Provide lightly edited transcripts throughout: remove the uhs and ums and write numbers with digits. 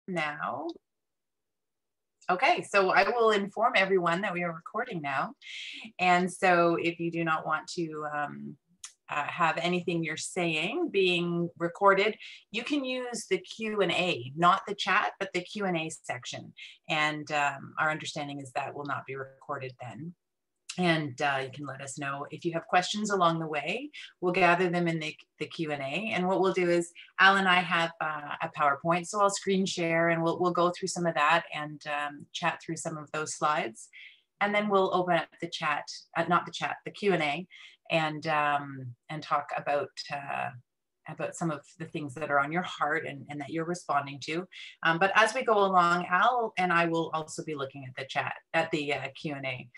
now. Okay, so I will inform everyone that we are recording now. And so if you do not want to have anything you're saying being recorded, you can use the Q&A, not the chat, but the Q&A section. And our understanding is that will not be recorded then. And you can let us know if you have questions along the way. We'll gather them in the Q&A. And what we'll do is, Al and I have a PowerPoint, so I'll screen share and we'll go through some of that and chat through some of those slides. And then we'll open up the chat, the Q&A, and talk about some of the things that are on your heart and that you're responding to. But as we go along, Al and I will also be looking at the chat, at the Q&A.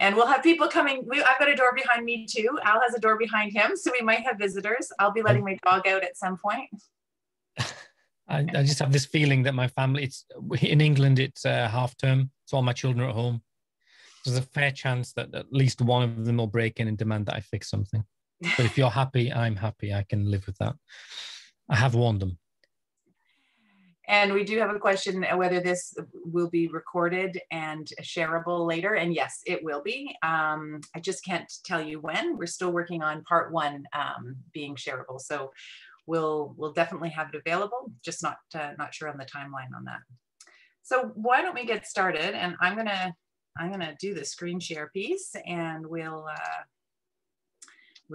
And we'll have people coming. I've got a door behind me too. Al has a door behind him, so we might have visitors. I'll be letting my dog out at some point. I just have this feeling that my family, it's in England, it's half term, so all my children are at home. There's a fair chance that at least one of them will break in and demand that I fix something. But if you're happy, I'm happy. I can live with that. I have warned them. And we do have a question whether this will be recorded and shareable later. And yes, it will be. I just can't tell you when. We're still working on part 1 being shareable. So we'll definitely have it available, just not sure on the timeline on that. So why don't we get started? And I'm gonna do the screen share piece, and we'll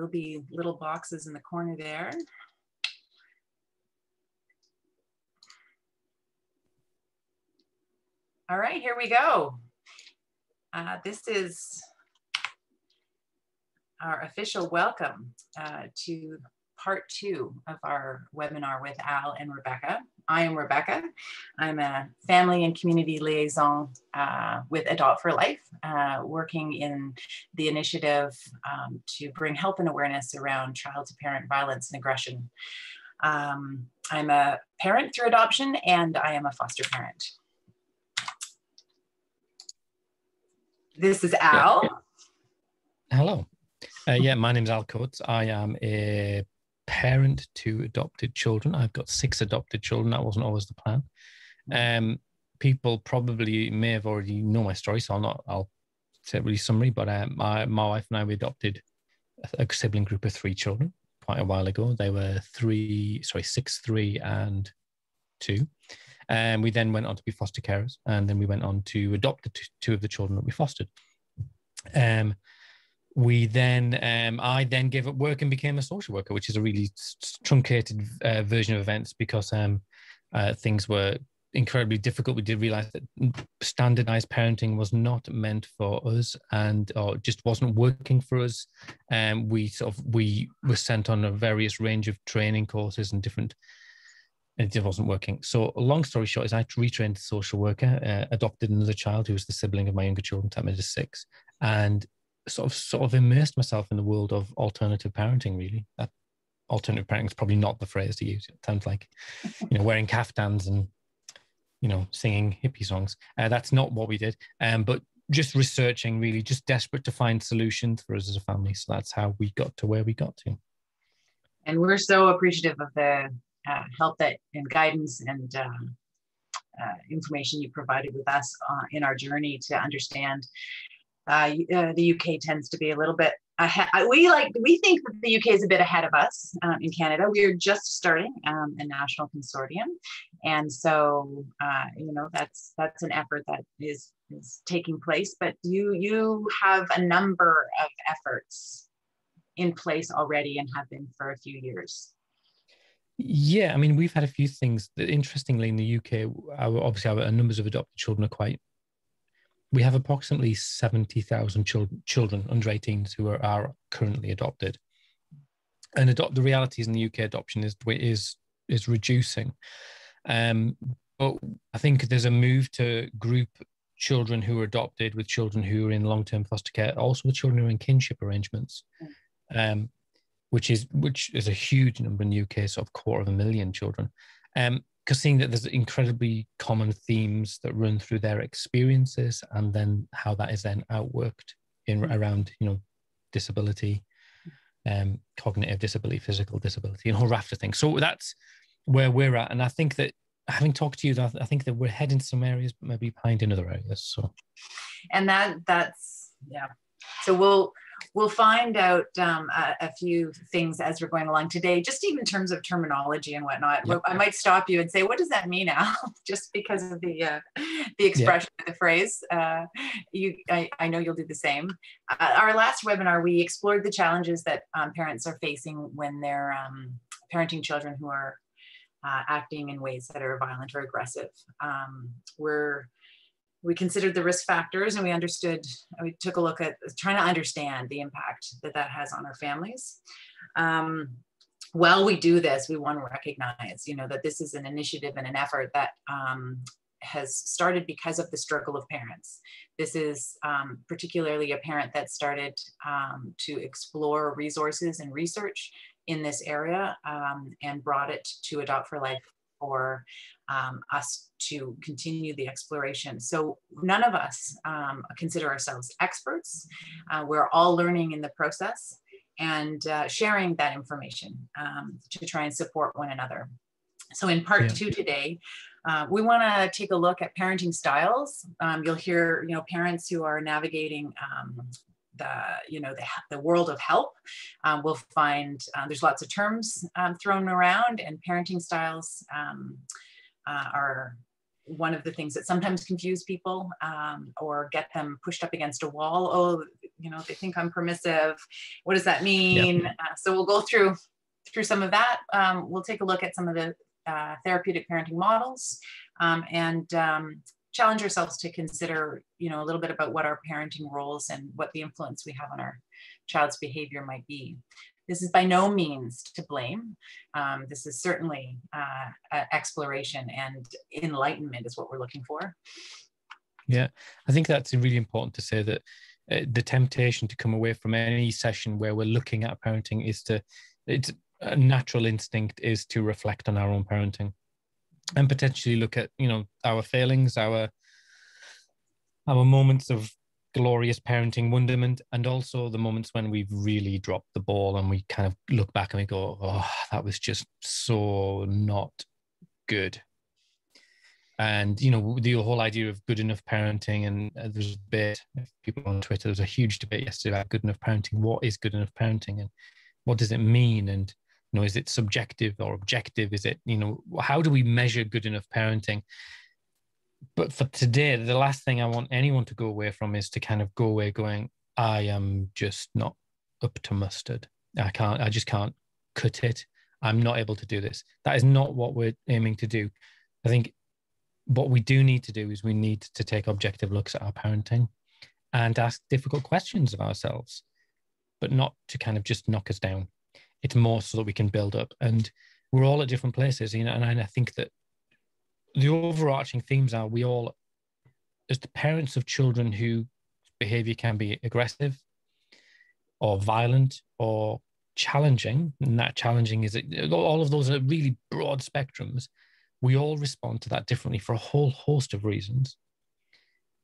be little boxes in the corner there. All right, here we go. This is our official welcome to part 2 of our webinar with Al and Rebecca. I am Rebecca. I'm a family and community liaison with Adopt for Life, working in the initiative to bring help and awareness around child-to-parent violence and aggression. I'm a parent through adoption, and I am a foster parent. This is Al. Yeah. Hello. Yeah, my name's Al Coates. I am a parent to adopted children. I've got 6 adopted children. That wasn't always the plan. People probably may have already know my story, so I'll say it really summary, but my wife and I, we adopted a sibling group of 3 children quite a while ago. They were 6, 3, and 2. And we then went on to be foster carers, and then we went on to adopt the 2 of the children that we fostered. I then gave up work and became a social worker, which is a really truncated version of events because things were incredibly difficult. We did realize that standardized parenting was not meant for us or just wasn't working for us. We were sent on a various range of training courses and it wasn't working. So long story short is I retrained as a social worker, adopted another child who was the sibling of my younger children, that made us 6, and sort of immersed myself in the world of alternative parenting, really. That alternative parenting is probably not the phrase to use. It sounds like, wearing kaftans and, singing hippie songs. That's not what we did. But just researching, really, just desperate to find solutions for us as a family. So that's how we got to where we got to. And we're so appreciative of the help and guidance and information you provided with us in our journey to understand. The UK tends to be a little bit ahead. We think that the UK is a bit ahead of us in Canada. We are just starting a national consortium, and so that's an effort that is taking place. But you have a number of efforts in place already and have been for a few years. Yeah, I mean, we've had a few things that, interestingly, in the UK, our numbers of adopted children are we have approximately 70,000 children under 18s who are currently adopted. And the realities in the UK adoption is reducing. But I think there's a move to group children who are adopted with children who are in long-term foster care, also with children who are in kinship arrangements. Which is a huge number in the UK, sort of 250,000 children. Because seeing that there's incredibly common themes that run through their experiences, and then how that is then outworked around disability, cognitive disability, physical disability, and a whole raft of things. So that's where we're at, and I think that having talked to you, I think that we're heading some areas, but maybe behind in other areas. So, and that's yeah. So we'll find out a few things as we're going along today, just even in terms of terminology and whatnot. Yep. I might stop you and say, what does that mean, Al? Just because of the expression, yep. The phrase. I know you'll do the same. Our last webinar, we explored the challenges that parents are facing when they're parenting children who are acting in ways that are violent or aggressive. We considered the risk factors, and we took a look at trying to understand the impact that has on our families. While we do this, we want to recognize, that this is an initiative and an effort that has started because of the struggle of parents. This is particularly a parent that started to explore resources and research in this area and brought it to Adopt for Life for us to continue the exploration. So none of us consider ourselves experts. We're all learning in the process and sharing that information to try and support one another. So in part 2 today, we want to take a look at parenting styles. You'll hear, parents who are navigating the world of help. We'll find there's lots of terms thrown around, and parenting styles are one of the things that sometimes confuse people or get them pushed up against a wall. Oh, they think I'm permissive. What does that mean? Yep. So we'll go through some of that. We'll take a look at some of the therapeutic parenting models and challenge ourselves to consider, a little bit about what our parenting roles and what the influence we have on our child's behavior might be. This is by no means to blame. This is certainly exploration, and enlightenment is what we're looking for. Yeah, I think that's really important to say that the temptation to come away from any session where we're looking at parenting is it's a natural instinct is to reflect on our own parenting and potentially look at, our failings, our moments of glorious parenting wonderment, and also the moments when we've really dropped the ball and we kind of look back and we go, oh, that was just so not good. And, the whole idea of good enough parenting, and there's a debate, people on Twitter, there was a huge debate yesterday about good enough parenting. What is good enough parenting, and what does it mean? And, is it subjective or objective? Is it, how do we measure good enough parenting? But for today, the last thing I want anyone to go away from is to kind of go away going, I am just not up to mustard. I just can't cut it. I'm not able to do this. That is not what we're aiming to do. I think what we do need to do is we need to take objective looks at our parenting and ask difficult questions of ourselves, but not to kind of just knock us down. It's more so that we can build up, and we're all at different places, and I think that the overarching themes are we all, as the parents of children whose behavior can be aggressive or violent or challenging, and that challenging is, all of those are really broad spectrums. We all respond to that differently for a whole host of reasons.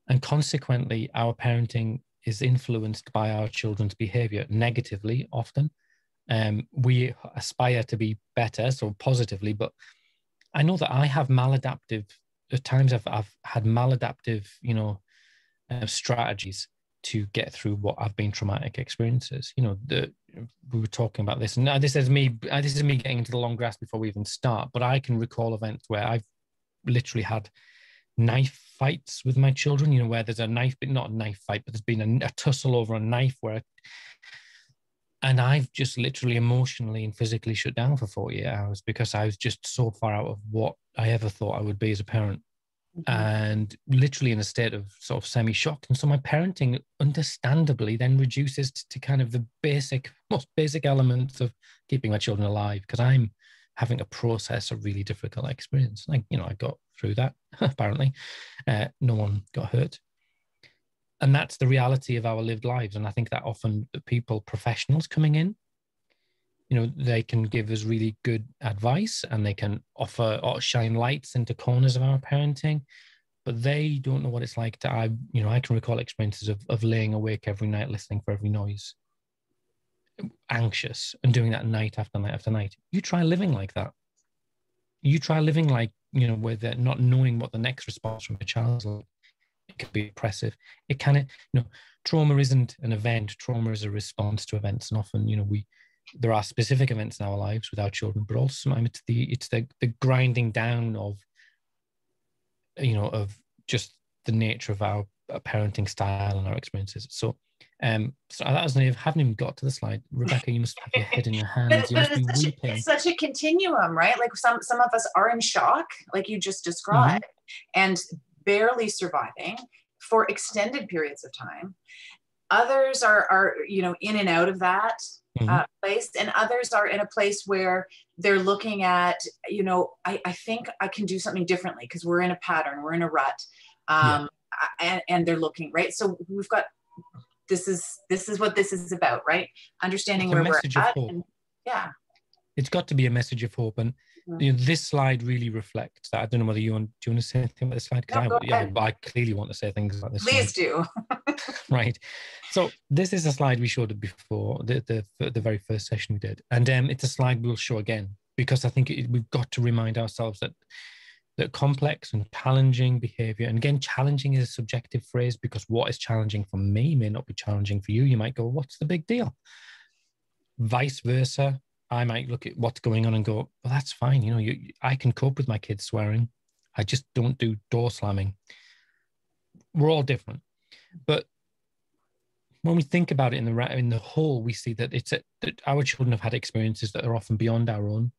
And consequently, our parenting is influenced by our children's behavior negatively often. We aspire to be better, so positively, but I know that I have maladaptive, at times I've had maladaptive, strategies to get through what have been traumatic experiences. We were talking about this, and now this is me getting into the long grass before we even start, but I can recall events where I've literally had knife fights with my children, where there's a knife, but not a knife fight, but there's been a tussle over a knife and I've just literally emotionally and physically shut down for 48 hours because I was just so far out of what I ever thought I would be as a parent. Mm-hmm. And literally in a state of sort of semi-shock. And so my parenting understandably then reduces to kind of the most basic elements of keeping my children alive, because I'm having to process a really difficult experience. I got through that, apparently. No one got hurt. And that's the reality of our lived lives. And I think that often people, professionals coming in, they can give us really good advice and they can offer or shine lights into corners of our parenting, but they don't know what it's like to, I can recall experiences of laying awake every night, listening for every noise, anxious, and doing that night after night after night. You try living like that. You try living like where they're not knowing what the next response from a child is like. It can be oppressive. It can, trauma isn't an event. Trauma is a response to events. And often, there are specific events in our lives with our children, but also sometimes it's the grinding down of just the nature of our parenting style and our experiences. So that was naive. Haven't even got to the slide. Rebecca, you must have your head in your hands. You must be weeping. It's such a continuum, right? Like some of us are in shock, like you just described, and barely surviving for extended periods of time. Others are in and out of that place, and others are in a place where they're looking at, I think I can do something differently because we're in a pattern, we're in a rut, and they're looking, right? So we've got, this is what this is about, right? Understanding where we're at. And, it's got to be a message of hope. And this slide really reflects that. I don't know whether do you want to say anything about this slide? Because I clearly want to say things about this. Please do. Right. So this is a slide we showed before the very first session we did. And it's a slide we'll show again, because I think we've got to remind ourselves that complex and challenging behavior, and again, challenging is a subjective phrase, because what is challenging for me may not be challenging for you. You might go, what's the big deal? Vice versa. I might look at what's going on and go, well, that's fine. I can cope with my kids swearing. I just don't do door slamming. We're all different. But when we think about it in the whole, we see that that our children have had experiences that are often beyond our own,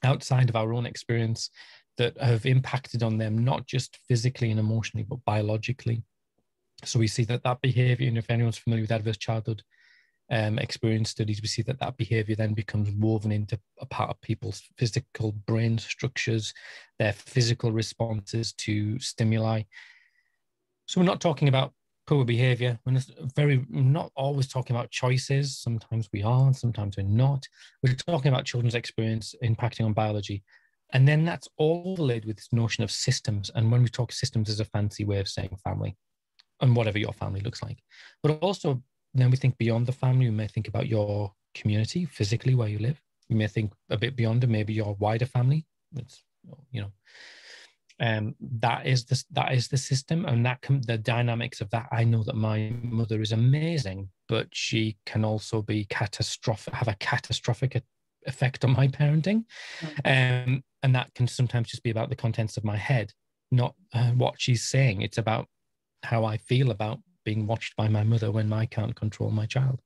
outside of our own experience, that have impacted on them, not just physically and emotionally, but biologically. So we see that behavior, and if anyone's familiar with adverse childhood experience studies, we see that behavior then becomes woven into a part of people's physical brain structures, their physical responses to stimuli. So we're not talking about poor behavior. We're not always talking about choices. Sometimes we are, sometimes we're not. We're talking about children's experience impacting on biology. And then that's overlaid with this notion of systems. And when we talk systems, there's a fancy way of saying family, and whatever your family looks like. But also, then we think beyond the family. We may think about your community, physically where you live. You may think a bit beyond it, maybe your wider family. It's, that is the system, and the dynamics of that. I know that my mother is amazing, but she can also be have a catastrophic effect on my parenting. And that can sometimes just be about the contents of my head, not what she's saying. It's about how I feel about being watched by my mother when I can't control my child.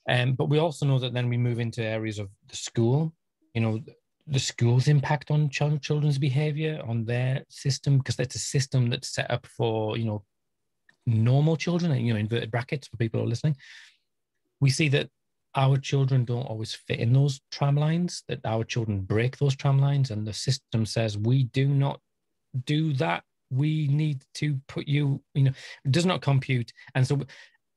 But we also know that then we move into areas of the school, the school's impact on children's behavior, on their system, because that's a system that's set up for, normal children, inverted brackets for people who are listening. We see that our children don't always fit in those tramlines, that our children break those tramlines, and the system says, we do not do that. We need to put you, it does not compute. And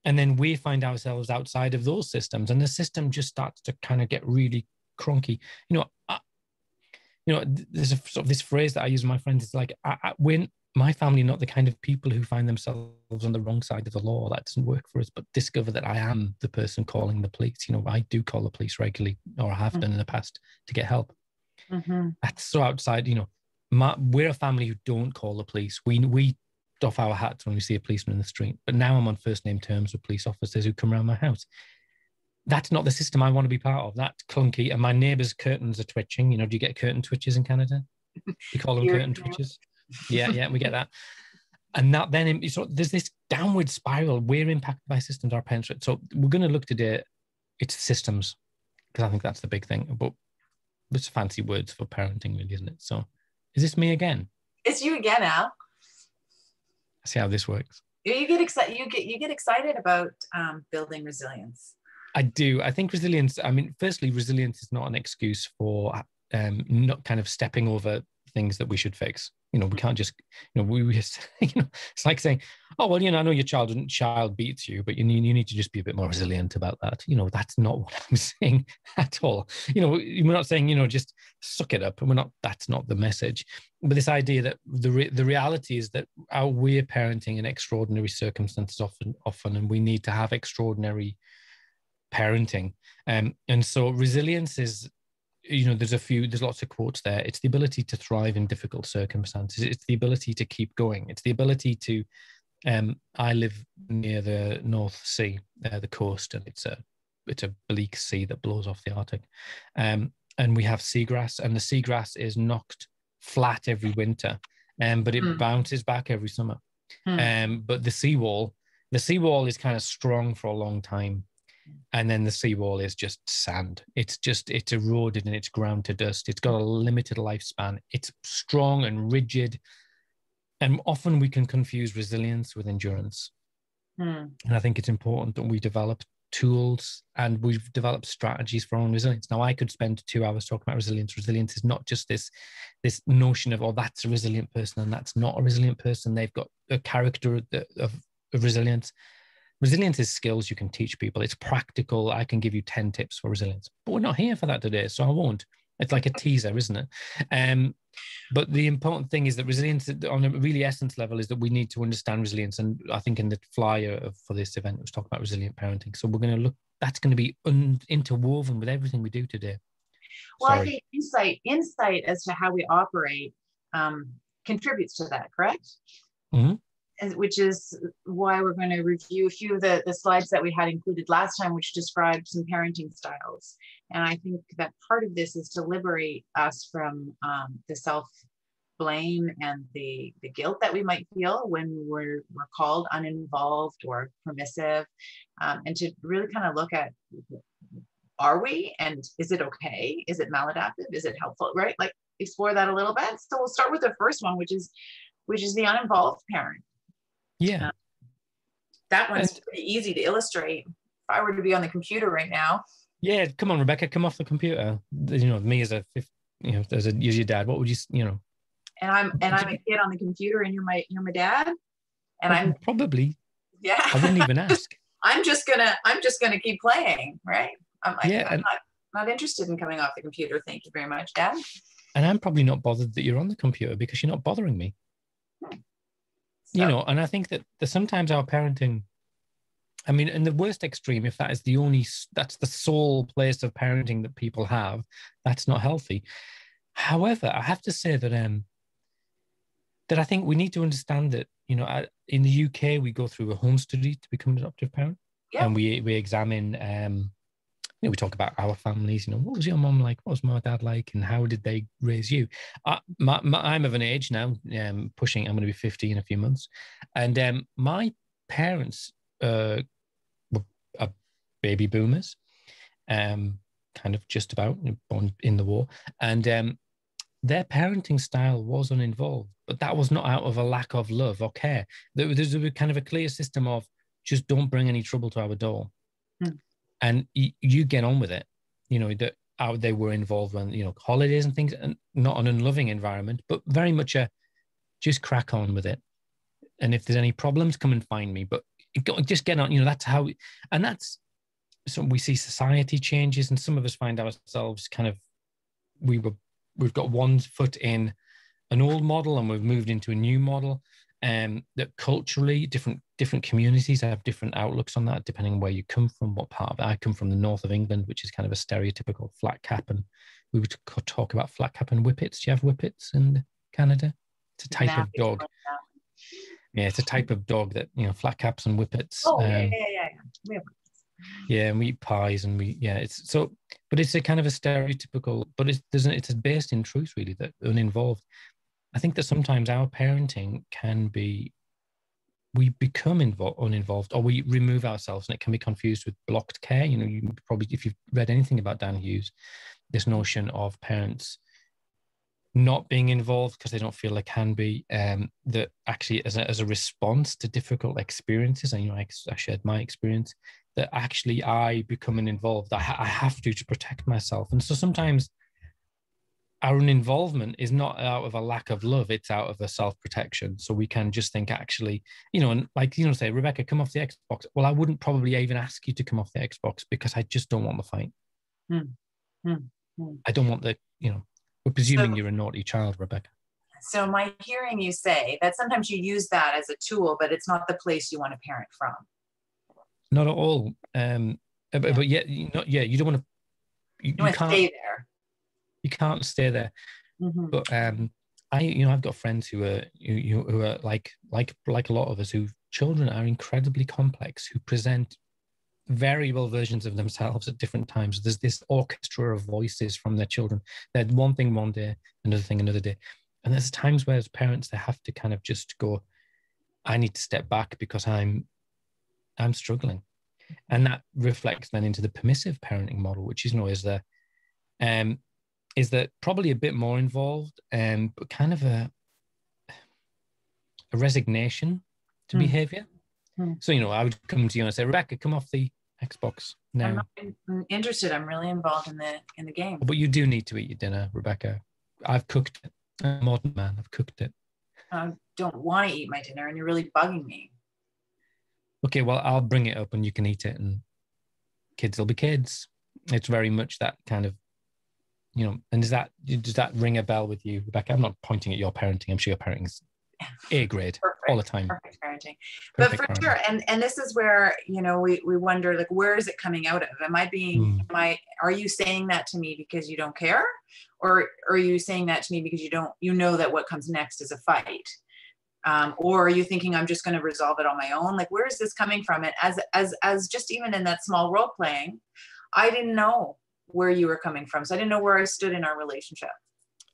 then we find ourselves outside of those systems, and the system just starts to kind of get really cronky. There's a sort of this phrase that I use with my friends. It's like, when my family are not the kind of people who find themselves on the wrong side of the law. That doesn't work for us, but discover that I am the person calling the police. I do call the police regularly, or I have done in the past, to get help. That's so outside, we're a family who don't call the police. We doff our hats when we see a policeman in the street, but now I'm on first name terms with police officers who come around my house. That's not the system I want to be part of. That's clunky. And my neighbour's curtains are twitching. Do you get curtain twitches in Canada? You call them curtain twitches? Yeah, we get that. And that then, there's this downward spiral. We're impacted by systems, our parents. So we're going to look today, it's systems, because I think that's the big thing. But it's fancy words for parenting, really, isn't it? So is this me again? It's you again, Al. See how this works. You get excited. You get excited about building resilience. I do. I think resilience. Firstly, resilience is not an excuse for not kind of stepping over things that we should fix. We can't just, it's like saying, oh, well, I know your child beats you, but you need to just be a bit more resilient about that. That's not what I'm saying at all. We're not saying, just suck it up. And that's not the message. But this idea that the reality is that we're parenting in extraordinary circumstances often, and we need to have extraordinary parenting. And so resilience is there's lots of quotes there. It's the ability to thrive in difficult circumstances. It's the ability to keep going. It's the ability to, I live near the North Sea, the coast, and it's a bleak sea that blows off the Arctic. And we have seagrass, and the seagrass is knocked flat every winter, but it bounces back every summer. But the seawall is kind of strong for a long time. And then the seawall is just sand. It's eroded and it's ground to dust. It's got a limited lifespan. It's strong and rigid. And often we can confuse resilience with endurance. And I think it's important that we develop tools and we've developed strategies for our own resilience. Now, I could spend 2 hours talking about resilience. Resilience is not just this notion of, oh, that's a resilient person and that's not a resilient person. They've got a character of resilience. Resilience is skills you can teach people. It's practical. I can give you 10 tips for resilience, but we're not here for that today, so I won't. It's like a teaser, isn't it? But the important thing is that resilience on a really essence level is that we need to understand resilience. And I think in the flyer for this event, it was talking about resilient parenting. So we're going to look, that's going to be interwoven with everything we do today. Well, I think insight as to how we operate contributes to that, correct? Mm-hmm. Which is why we're going to review a few of the slides that we had included last time, which described some parenting styles. And I think that part of this is to liberate us from the self-blame and the guilt that we might feel when we're called uninvolved or permissive, and to really kind of look at, are we, and is it okay? Is it maladaptive? Is it helpful, right? Like explore that a little bit. So we'll start with the first one, which is the uninvolved parent. Yeah. That one's pretty easy to illustrate. If I were to be on the computer right now. Yeah, come on, Rebecca, come off the computer. Me as as your dad, what would you. And I'm a kid on the computer and you're my dad. And I'm probably. Yeah. I wouldn't even ask. I'm just gonna keep playing, right? I'm like, yeah, I'm not interested in coming off the computer. Thank you very much, Dad. And I'm probably not bothered that you're on the computer because you're not bothering me. So, and I think that sometimes our parenting, I mean, in the worst extreme, if that's the sole place of parenting that people have, that's not healthy. However, I have to say that I think we need to understand that, in the UK, we go through a home study to become an adoptive parent. Yeah. And we examine, we talk about our families, what was your mom like? What was my dad like? And how did they raise you? I'm of an age now, I'm going to be 50 in a few months. And my parents were baby boomers, kind of just about born in the war. And their parenting style was uninvolved, but that was not out of a lack of love or care. There's a kind of a clear system of just don't bring any trouble to our door. And you get on with it, that they were involved when, holidays and things, and not an unloving environment, but very much just crack on with it. And if there's any problems, come and find me, but just get on, that's how, and that's, so we see society changes and some of us find ourselves kind of, we've got one foot in an old model and we've moved into a new model. That culturally different communities have different outlooks on that, depending on where you come from, what part of it. I come from the north of England, which is kind of a stereotypical flat cap, and we would talk about flat cap and whippets. Do you have whippets in Canada? It's a type of dog. Yeah, it's a type of dog that, flat caps and whippets. Oh, yeah. We have whippets. Yeah, and we eat pies and it's so, but it's a kind of a stereotypical, but it's based in truth, really, that uninvolved. I think that sometimes our parenting can be, we become uninvolved, or we remove ourselves, and it can be confused with blocked care. You probably, if you've read anything about Dan Hughes, this notion of parents not being involved because they don't feel they can be, that actually as a response to difficult experiences, and I shared my experience, that actually I become involved. I have to protect myself. And so sometimes our involvement is not out of a lack of love, it's out of a self-protection. So we can just think, actually, and say, Rebecca, come off the Xbox. Well, I wouldn't probably even ask you to come off the Xbox because I just don't want the fight. I don't want we're presuming you're a naughty child, Rebecca. So my hearing you say that sometimes you use that as a tool, but it's not the place you want to parent from. Not at all. But you don't want to, you want to can't stay there. You can't stay there. But I've got friends who are like a lot of us, whose children are incredibly complex, who present variable versions of themselves at different times. There's this orchestra of voices from their children. They're one thing one day, another thing another day. And there's times where as parents, they have to kind of just go, I need to step back because I'm struggling. And that reflects then into the permissive parenting model, which is that probably a bit more involved, but kind of a resignation to behavior. So, I would come to you and I say, Rebecca, come off the Xbox now. I'm not interested. I'm really involved in the game. But you do need to eat your dinner, Rebecca. I've cooked it. I'm a modern man. I've cooked it. I don't want to eat my dinner, and you're really bugging me. Okay, well, I'll bring it up and you can eat it, and kids will be kids. It's very much that kind of, and does that ring a bell with you, Rebecca? I'm not pointing at your parenting. I'm sure your parenting's A grade. Perfect, all the time. Perfect parenting. Perfect but for parenting. sure, and this is where, we wonder, like, where is it coming out of? Are you saying that to me because you don't care? Or are you saying that to me because you know that what comes next is a fight? Or are you thinking I'm just going to resolve it on my own? Like, where is this coming from? And as just even in that small role playing, I didn't know where you were coming from. So I didn't know where I stood in our relationship.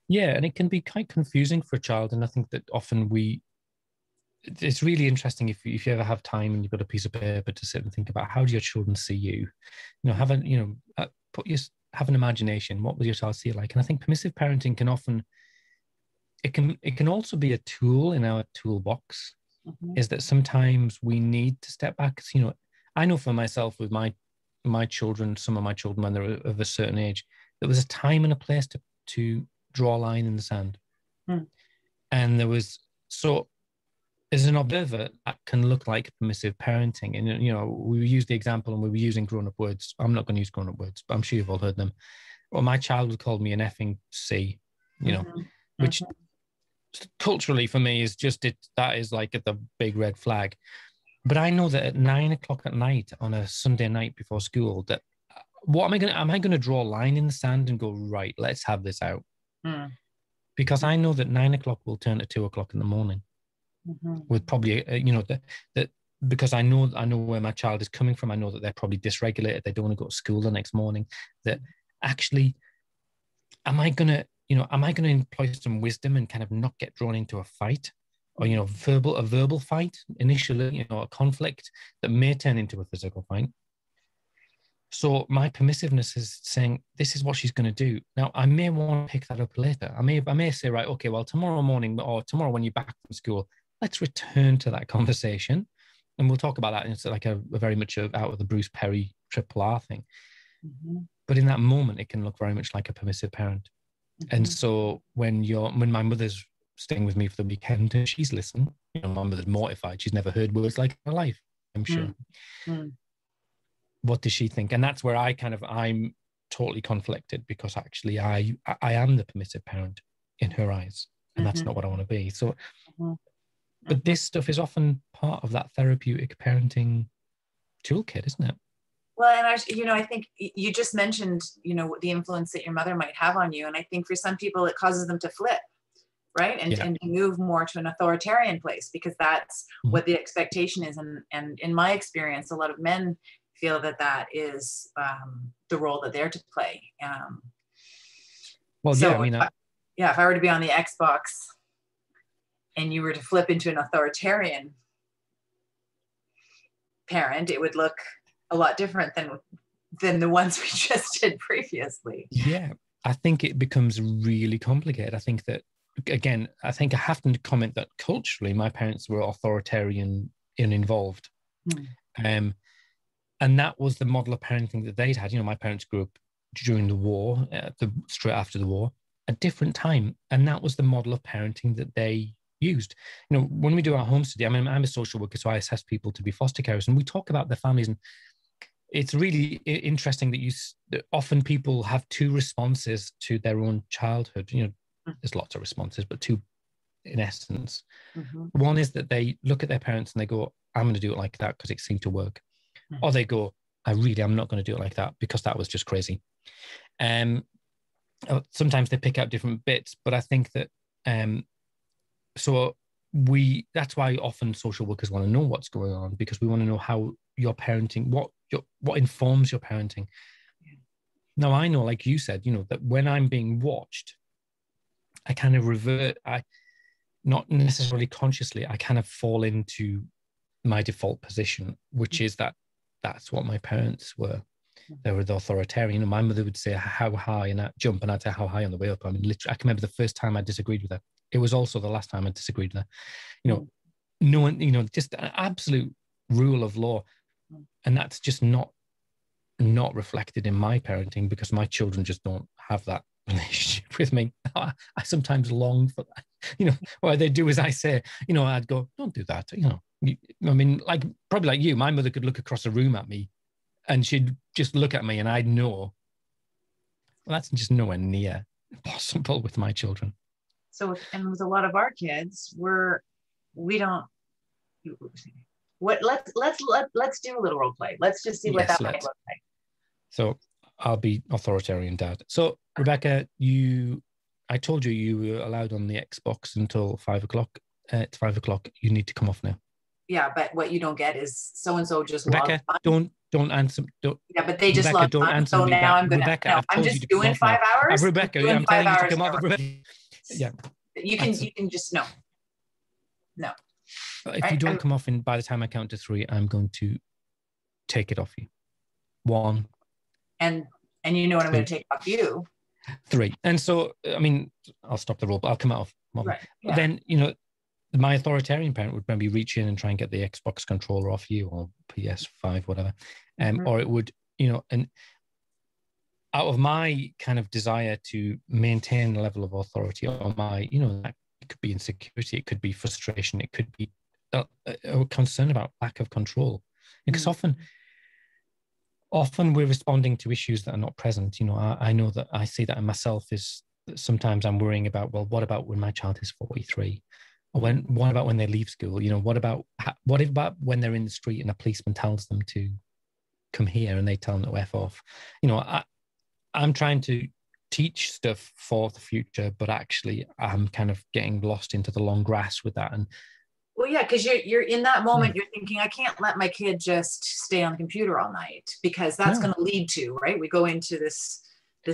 Yeah, and it can be quite confusing for a child. And I think that often it's really interesting if you ever have time and you've got a piece of paper to sit and think about, how do your children see you? Have an imagination. What will your child see like? And I think permissive parenting can often, it can also be a tool in our toolbox. Is that sometimes we need to step back. I know for myself with my children, some of my children when they're of a certain age, there was a time and a place to draw a line in the sand. And there was, so as an observer, that can look like permissive parenting. And, we use the example, and we were using grown-up words. I'm not going to use grown-up words, but I'm sure you've all heard them. Well, my child would call me an effing C, which culturally for me is that is like at the big red flag. But I know that at 9 o'clock at night on a Sunday night before school, that am I going to draw a line in the sand and go, right, let's have this out? Because I know that 9 o'clock will turn to 2 o'clock in the morning. With probably, that because I know where my child is coming from. I know that they're probably dysregulated. They don't want to go to school the next morning. That actually, am I going to employ some wisdom and kind of not get drawn into a fight, or a verbal fight initially, a conflict that may turn into a physical fight? So my permissiveness is saying, this is what she's going to do. Now, I may want to pick that up later. I may say, right, okay, well, tomorrow morning or tomorrow when you're back from school, let's return to that conversation. And we'll talk about that. It's like a very much out of the Bruce Perry triple R thing. But in that moment, it can look very much like a permissive parent. And so when my mother's staying with me for the weekend and she's listened, my mother's mortified. She's never heard words like in her life, I'm sure. What does she think? And that's where I'm totally conflicted, because actually I am the permissive parent in her eyes, and that's not what I want to be. So, but this stuff is often part of that therapeutic parenting toolkit, isn't it? Well, and I think you just mentioned, the influence that your mother might have on you. And I think for some people it causes them to flip, right? And to move more to an authoritarian place, because that's what the expectation is. And in my experience, a lot of men feel that is the role that they're to play. If I were to be on the Xbox and you were to flip into an authoritarian parent, it would look a lot different than the ones we just did previously. Yeah, I think it becomes really complicated. I think that, again, I have to comment that culturally, my parents were authoritarian and involved. And that was the model of parenting that they'd had. My parents grew up during the war, straight after the war, a different time. And that was the model of parenting that they used. When we do our home study, I'm a social worker, so I assess people to be foster carers, and we talk about their families. And it's really interesting that often people have two responses to their own childhood. There's lots of responses, but two in essence. One is that they look at their parents and they go, I'm going to do it like that because it seemed to work. Or they go, I'm not going to do it like that because that was just crazy. sometimes they pick out different bits, but I think that that's why often social workers want to know what's going on, because we want to know how your parenting, what informs your parenting. Now, I know, like you said, that when I'm being watched, I kind of revert, not necessarily consciously, I kind of fall into my default position, which is that's what my parents were. They were the authoritarian. My mother would say, how high, and I'd jump, and I'd say, how high on the way up. I mean, literally, I can remember the first time I disagreed with her. It was also the last time I disagreed with her. No one, just an absolute rule of law. And that's just not reflected in my parenting, because my children just don't have that relationship with me. I sometimes long for that, what they do as I say, I'd go, don't do that. I mean, probably like you, my mother could look across a room at me and she'd just look at me and I'd know, well, that's just nowhere near possible with my children. So, and with a lot of our kids, we don't, let's do a little role play. Let's just see what that might look like. So I'll be authoritarian dad. So Rebecca, I told you were allowed on the Xbox until 5 o'clock. At 5 o'clock, you need to come off now. Yeah, but what you don't get is so-and-so just Rebecca, don't answer. Yeah, but they just Rebecca, don't answer so me now back. I'm gonna. Rebecca, No, I'm just doing 5 hours. Rebecca, I'm telling you to come off. Yeah, you can just no. If you don't come off by the time I count to 3, I'm going to take it off you. 1. And I'm going to take off you. 3. And so, I mean, I'll stop the roll, but I'll come out of. Right. Yeah. But then, my authoritarian parent would maybe reach in and try and get the Xbox controller off you, or PS5, whatever. Or it would, and out of my kind of desire to maintain a level of authority, or my, it could be insecurity, it could be frustration, it could be a concern about lack of control. Because often we're responding to issues that are not present. I know that I see that in myself, is that sometimes I'm worrying about, well, what about when my child is 43? Or what about when they leave school? What about when they're in the street and a policeman tells them to come here and they tell them to F off? I'm trying to teach stuff for the future, but actually I'm kind of getting lost into the long grass with that. And well, yeah, because you're in that moment, you're thinking, I can't let my kid just stay on the computer all night, because that's going to lead to, right? We go into this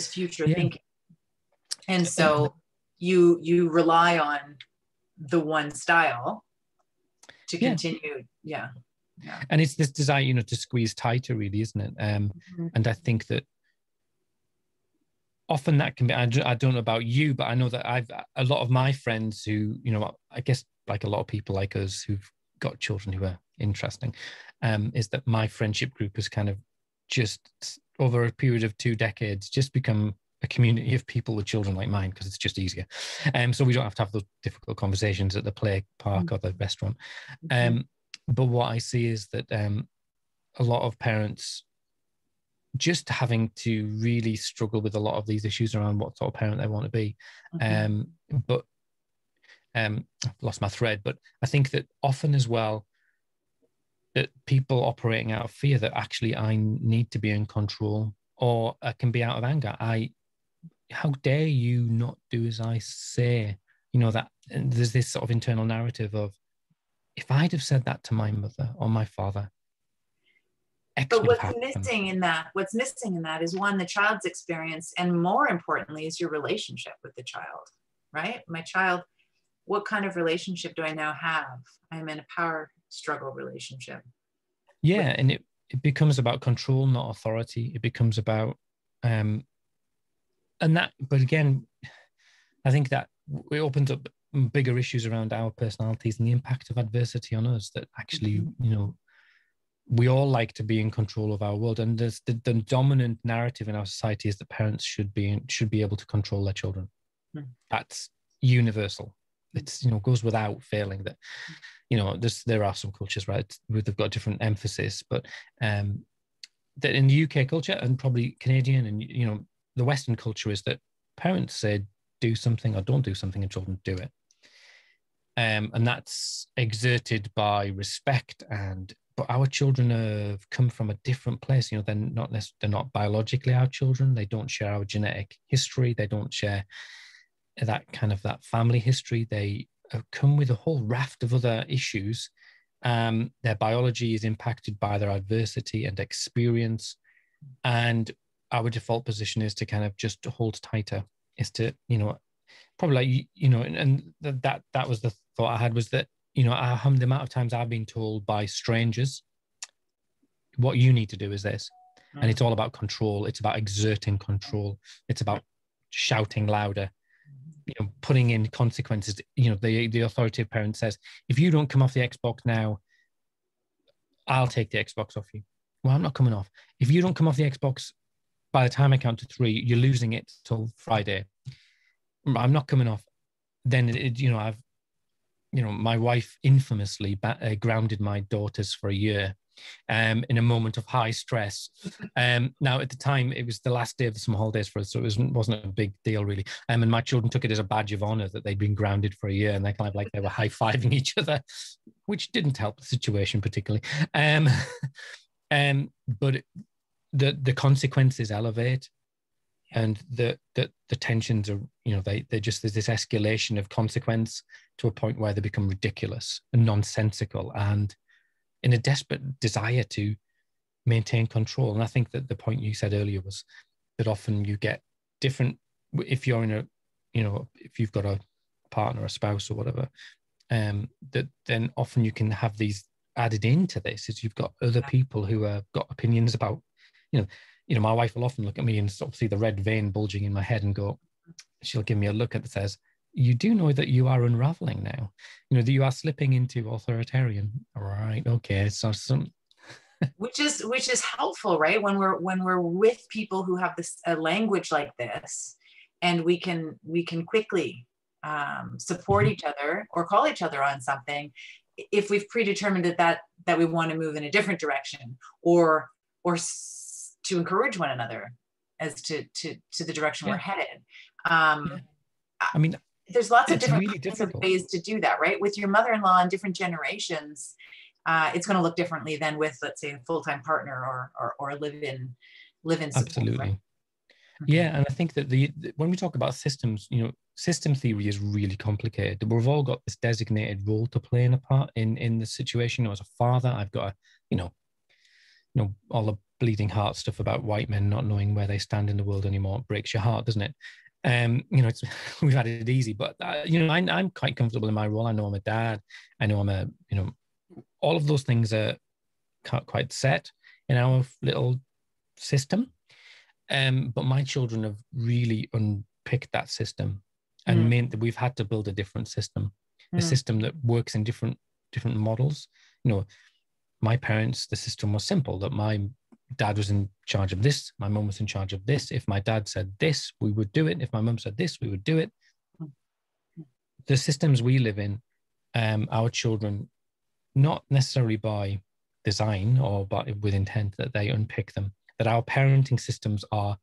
future thinking. And so you rely on the one style to continue. Yeah. And it's this desire, to squeeze tighter, really, isn't it? And I think that often that can be, I don't know about you, but I know that a lot of my friends who, I guess like a lot of people like us who've got children who are interesting, is that my friendship group has kind of just over a period of 2 decades just become a community of people with children like mine, because it's just easier. So we don't have to have those difficult conversations at the play park or the restaurant. But what I see is that a lot of parents just having to really struggle with a lot of these issues around what sort of parent they want to be. But I've lost my thread, but I think that often as well, that people operating out of fear that actually I need to be in control, or I can be out of anger. How dare you not do as I say? That there's this sort of internal narrative of, if I'd have said that to my mother or my father, but what's missing in that is, one, the child's experience, and more importantly is your relationship with the child, right? My child, what kind of relationship do I now have? I'm in a power struggle relationship. Yeah, and it becomes about control, not authority. It becomes about, but again, I think that it opens up bigger issues around our personalities and the impact of adversity on us, that actually, we all like to be in control of our world. And there's the dominant narrative in our society is that parents should be able to control their children. That's universal. It's, goes without failing that, there are some cultures, right, where they've got different emphasis, but that in the UK culture, and probably Canadian and, the Western culture, is that parents say do something or don't do something and children do it. And that's exerted by respect and but our children have come from a different place. You know, they're not biologically our children. They don't share our genetic history. They don't share that family history. They have come with a whole raft of other issues. Their biology is impacted by their adversity and experience. And our default position is to kind of just hold tighter, is to, you know, probably like, you know, and that was the thought I had, was that, you know, the amount of times I've been told by strangers, what you need to do is this. And it's all about control. It's about exerting control. It's about shouting louder, you know, putting in consequences. You know, the authoritative parent says, if you don't come off the Xbox now, I'll take the Xbox off you. Well, I'm not coming off. If you don't come off the Xbox by the time I count to 3, you're losing it till Friday. I'm not coming off. Then, my wife infamously grounded my daughters for a year in a moment of high stress. Now, at the time, it was the last day of the summer holidays for us, so it wasn't a big deal, really. And my children took it as a badge of honor that they'd been grounded for a year, and they kind of like they were high-fiving each other, which didn't help the situation particularly. But the consequences elevate, and the tensions are, you know, they just, there's this escalation of consequence to a point where they become ridiculous and nonsensical, and in a desperate desire to maintain control. And I think that the point you said earlier was that often you get different, if you're in a, you know, if you've got a partner, a spouse or whatever, that then often you can have these added into this, is you've got other people who have got opinions about, you know, my wife will often look at me and sort of see the red vein bulging in my head and go, she'll give me a look that says, you do know that you are unraveling now, you know, that you are slipping into authoritarian. All right. Okay. So which is helpful, right? When we're with people who have this a language like this, and we can quickly support each other or call each other on something if we've predetermined that we want to move in a different direction, or to encourage one another as to the direction we're headed. I mean, there's lots of different really ways to do that, right? With your mother-in-law in different generations, it's going to look differently than with, let's say, a full-time partner or a live-in support. Absolutely. Right? Yeah, and I think that when we talk about systems, you know, system theory is really complicated. We've all got this designated role to play in a part in the situation. You know, as a father, I've got a, you know, all the bleeding heart stuff about white men not knowing where they stand in the world anymore. It breaks your heart, doesn't it? You know, we've had it easy, but you know, I'm quite comfortable in my role. I know I'm a dad. I know I'm a, you know, all of those things are quite set in our little system. But my children have really unpicked that system and meant that we've had to build a different system, a system that works in different models. You know, my parents, the system was simple, that my dad was in charge of this, my mum was in charge of this. If my dad said this, we would do it. If my mum said this, we would do it. The systems we live in, our children, not necessarily by design or with intent, that they unpick them, that our parenting systems are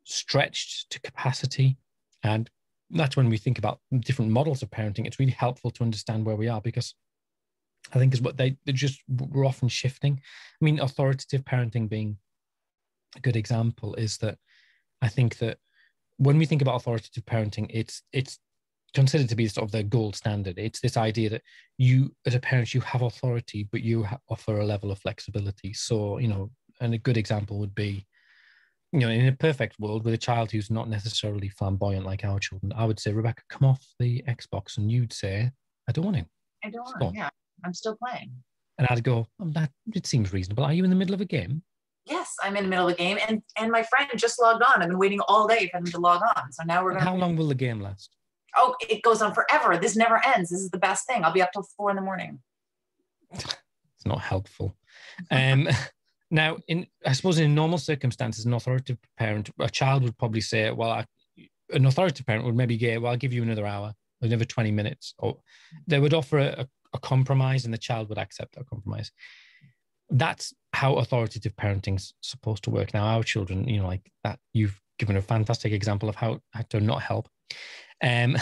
stretched to capacity. And that's when we think about different models of parenting, it's really helpful to understand where we are, because I think is what we're often shifting. I mean, authoritative parenting being a good example is that I think that when we think about authoritative parenting, it's considered to be sort of the gold standard. It's this idea that you, as a parent, you have authority, but you offer a level of flexibility. So, you know, and a good example would be, you know, in a perfect world with a child who's not necessarily flamboyant like our children, I would say, Rebecca, come off the Xbox, and you'd say, I don't want to. I don't want to. Yeah, I'm still playing. And I'd go, it seems reasonable. Are you in the middle of a game? Yes, I'm in the middle of a game, and my friend just logged on. I've been waiting all day for them to log on. So now we're going. How long will the game last? Oh, it goes on forever. This never ends. This is the best thing. I'll be up till 4 a.m. It's not helpful. Now, I suppose in normal circumstances, an authoritative parent, a child would probably say, well, an authoritative parent would maybe go, well, I'll give you another hour, another 20 minutes. Or they would offer a compromise, and the child would accept that compromise. That's how authoritative parenting's supposed to work. Now, our children, you know, like that, you've given a fantastic example of how to not help. We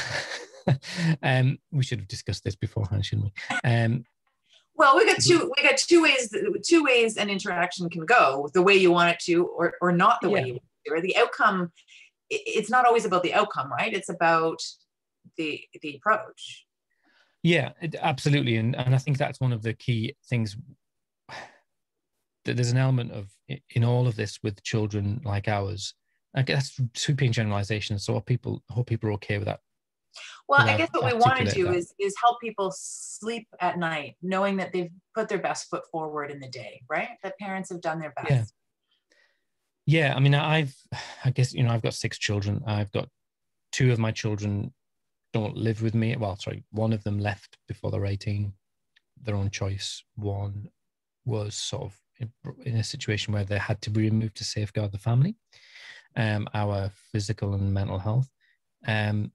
should have discussed this beforehand, shouldn't we? Well, we got two ways an interaction can go, the way you want it to, or not the way you want it to, or the outcome. It's not always about the outcome, right? It's about the approach. Yeah, absolutely. And I think that's one of the key things, that there's an element of, in all of this with children like ours, I guess sweeping generalization. So I hope people are okay with that. Well, I guess what we want to do is help people sleep at night, knowing that they've put their best foot forward in the day, right? That parents have done their best. Yeah. I mean, I guess, I've got 6 children. I've got 2 of my children don't live with me. Well, sorry, one of them left before they're 18, their own choice. One was sort of in a situation where they had to be removed to safeguard the family, our physical and mental health. And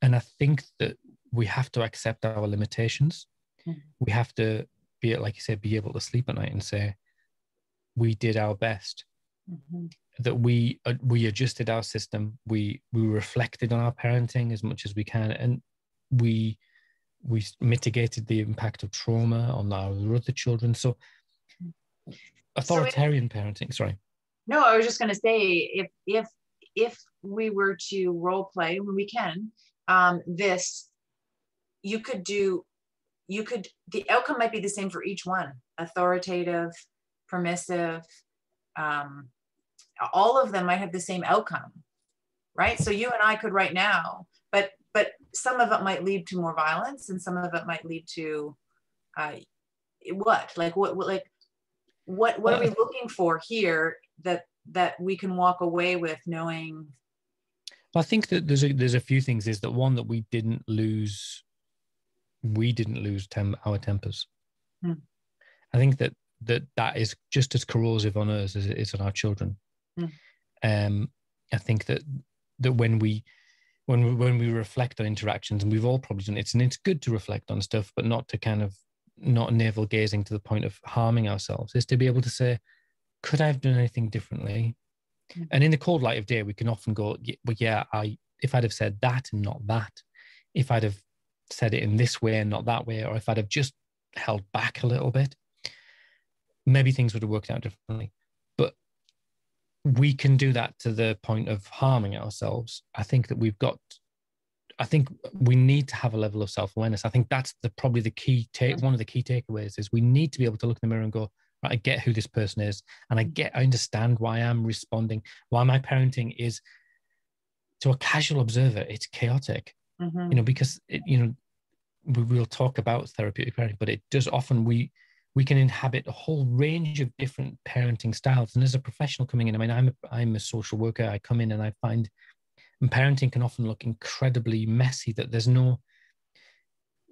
I think that we have to accept our limitations. Mm-hmm. We have to be, like you said, be able to sleep at night and say, we did our best. Mm-hmm. That we adjusted our system. We reflected on our parenting as much as we can, and we mitigated the impact of trauma on our other children. So authoritarian parenting. Sorry. No, I was just going to say, if we were to role play, when we can, this, the outcome might be the same for each one: authoritative, permissive. All of them might have the same outcome, right? So you and I could right now, but some of it might lead to more violence, and some of it might lead to what are we looking for here that we can walk away with knowing? Well, I think that there's a few things. Is that one, that we didn't lose our tempers. I think that is just as corrosive on us as it is on our children. I think that when we reflect on interactions, and we've all probably done it, and it's good to reflect on stuff, but not navel gazing to the point of harming ourselves, is to be able to say, could I have done anything differently? And in the cold light of day, we can often go, well, yeah, if I'd have said that and not that, if I'd have said it in this way and not that way, or if I'd have just held back a little bit, maybe things would have worked out differently. But we can do that to the point of harming ourselves. I think we need to have a level of self-awareness. I think that's probably the key one of the key takeaways is we need to be able to look in the mirror and go, right, I get who this person is, and I understand why I'm responding, why my parenting is, to a casual observer, it's chaotic. Because we'll talk about therapeutic parenting, but it does often, we can inhabit a whole range of different parenting styles. And as a professional coming in, I mean, I'm a social worker. I come in and I find, and parenting can often look incredibly messy, that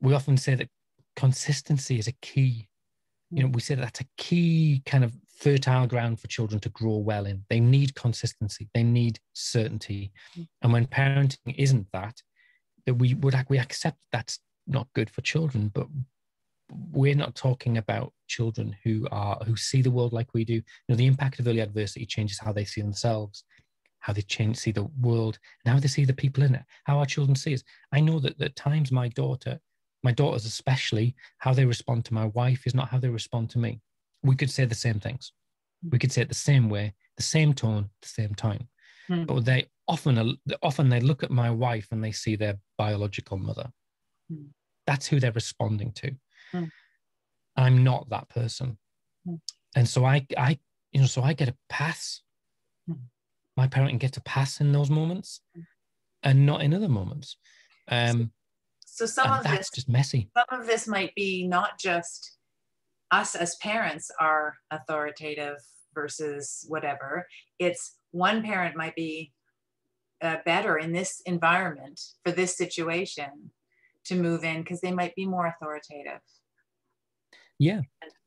we often say that consistency is a key. We say that's a key kind of fertile ground for children to grow well in. They need consistency. They need certainty. And when parenting isn't that we accept that's not good for children, but we're not talking about children who see the world like we do. The impact of early adversity changes how they see themselves, how they see the world, and how they see the people in it, how our children see us. I know that at times my daughters especially, how they respond to my wife is not how they respond to me. We could say the same things. We could say it the same way, the same tone, the same time. But they often they look at my wife and they see their biological mother. That's who they're responding to. I'm not that person. And so I get a pass. My parenting gets a pass in those moments and not in other moments. So some of that's just messy. Some of this might be not just us as parents are authoritative versus whatever. It's one parent might be better in this environment for this situation to move in because they might be more authoritative. Yeah.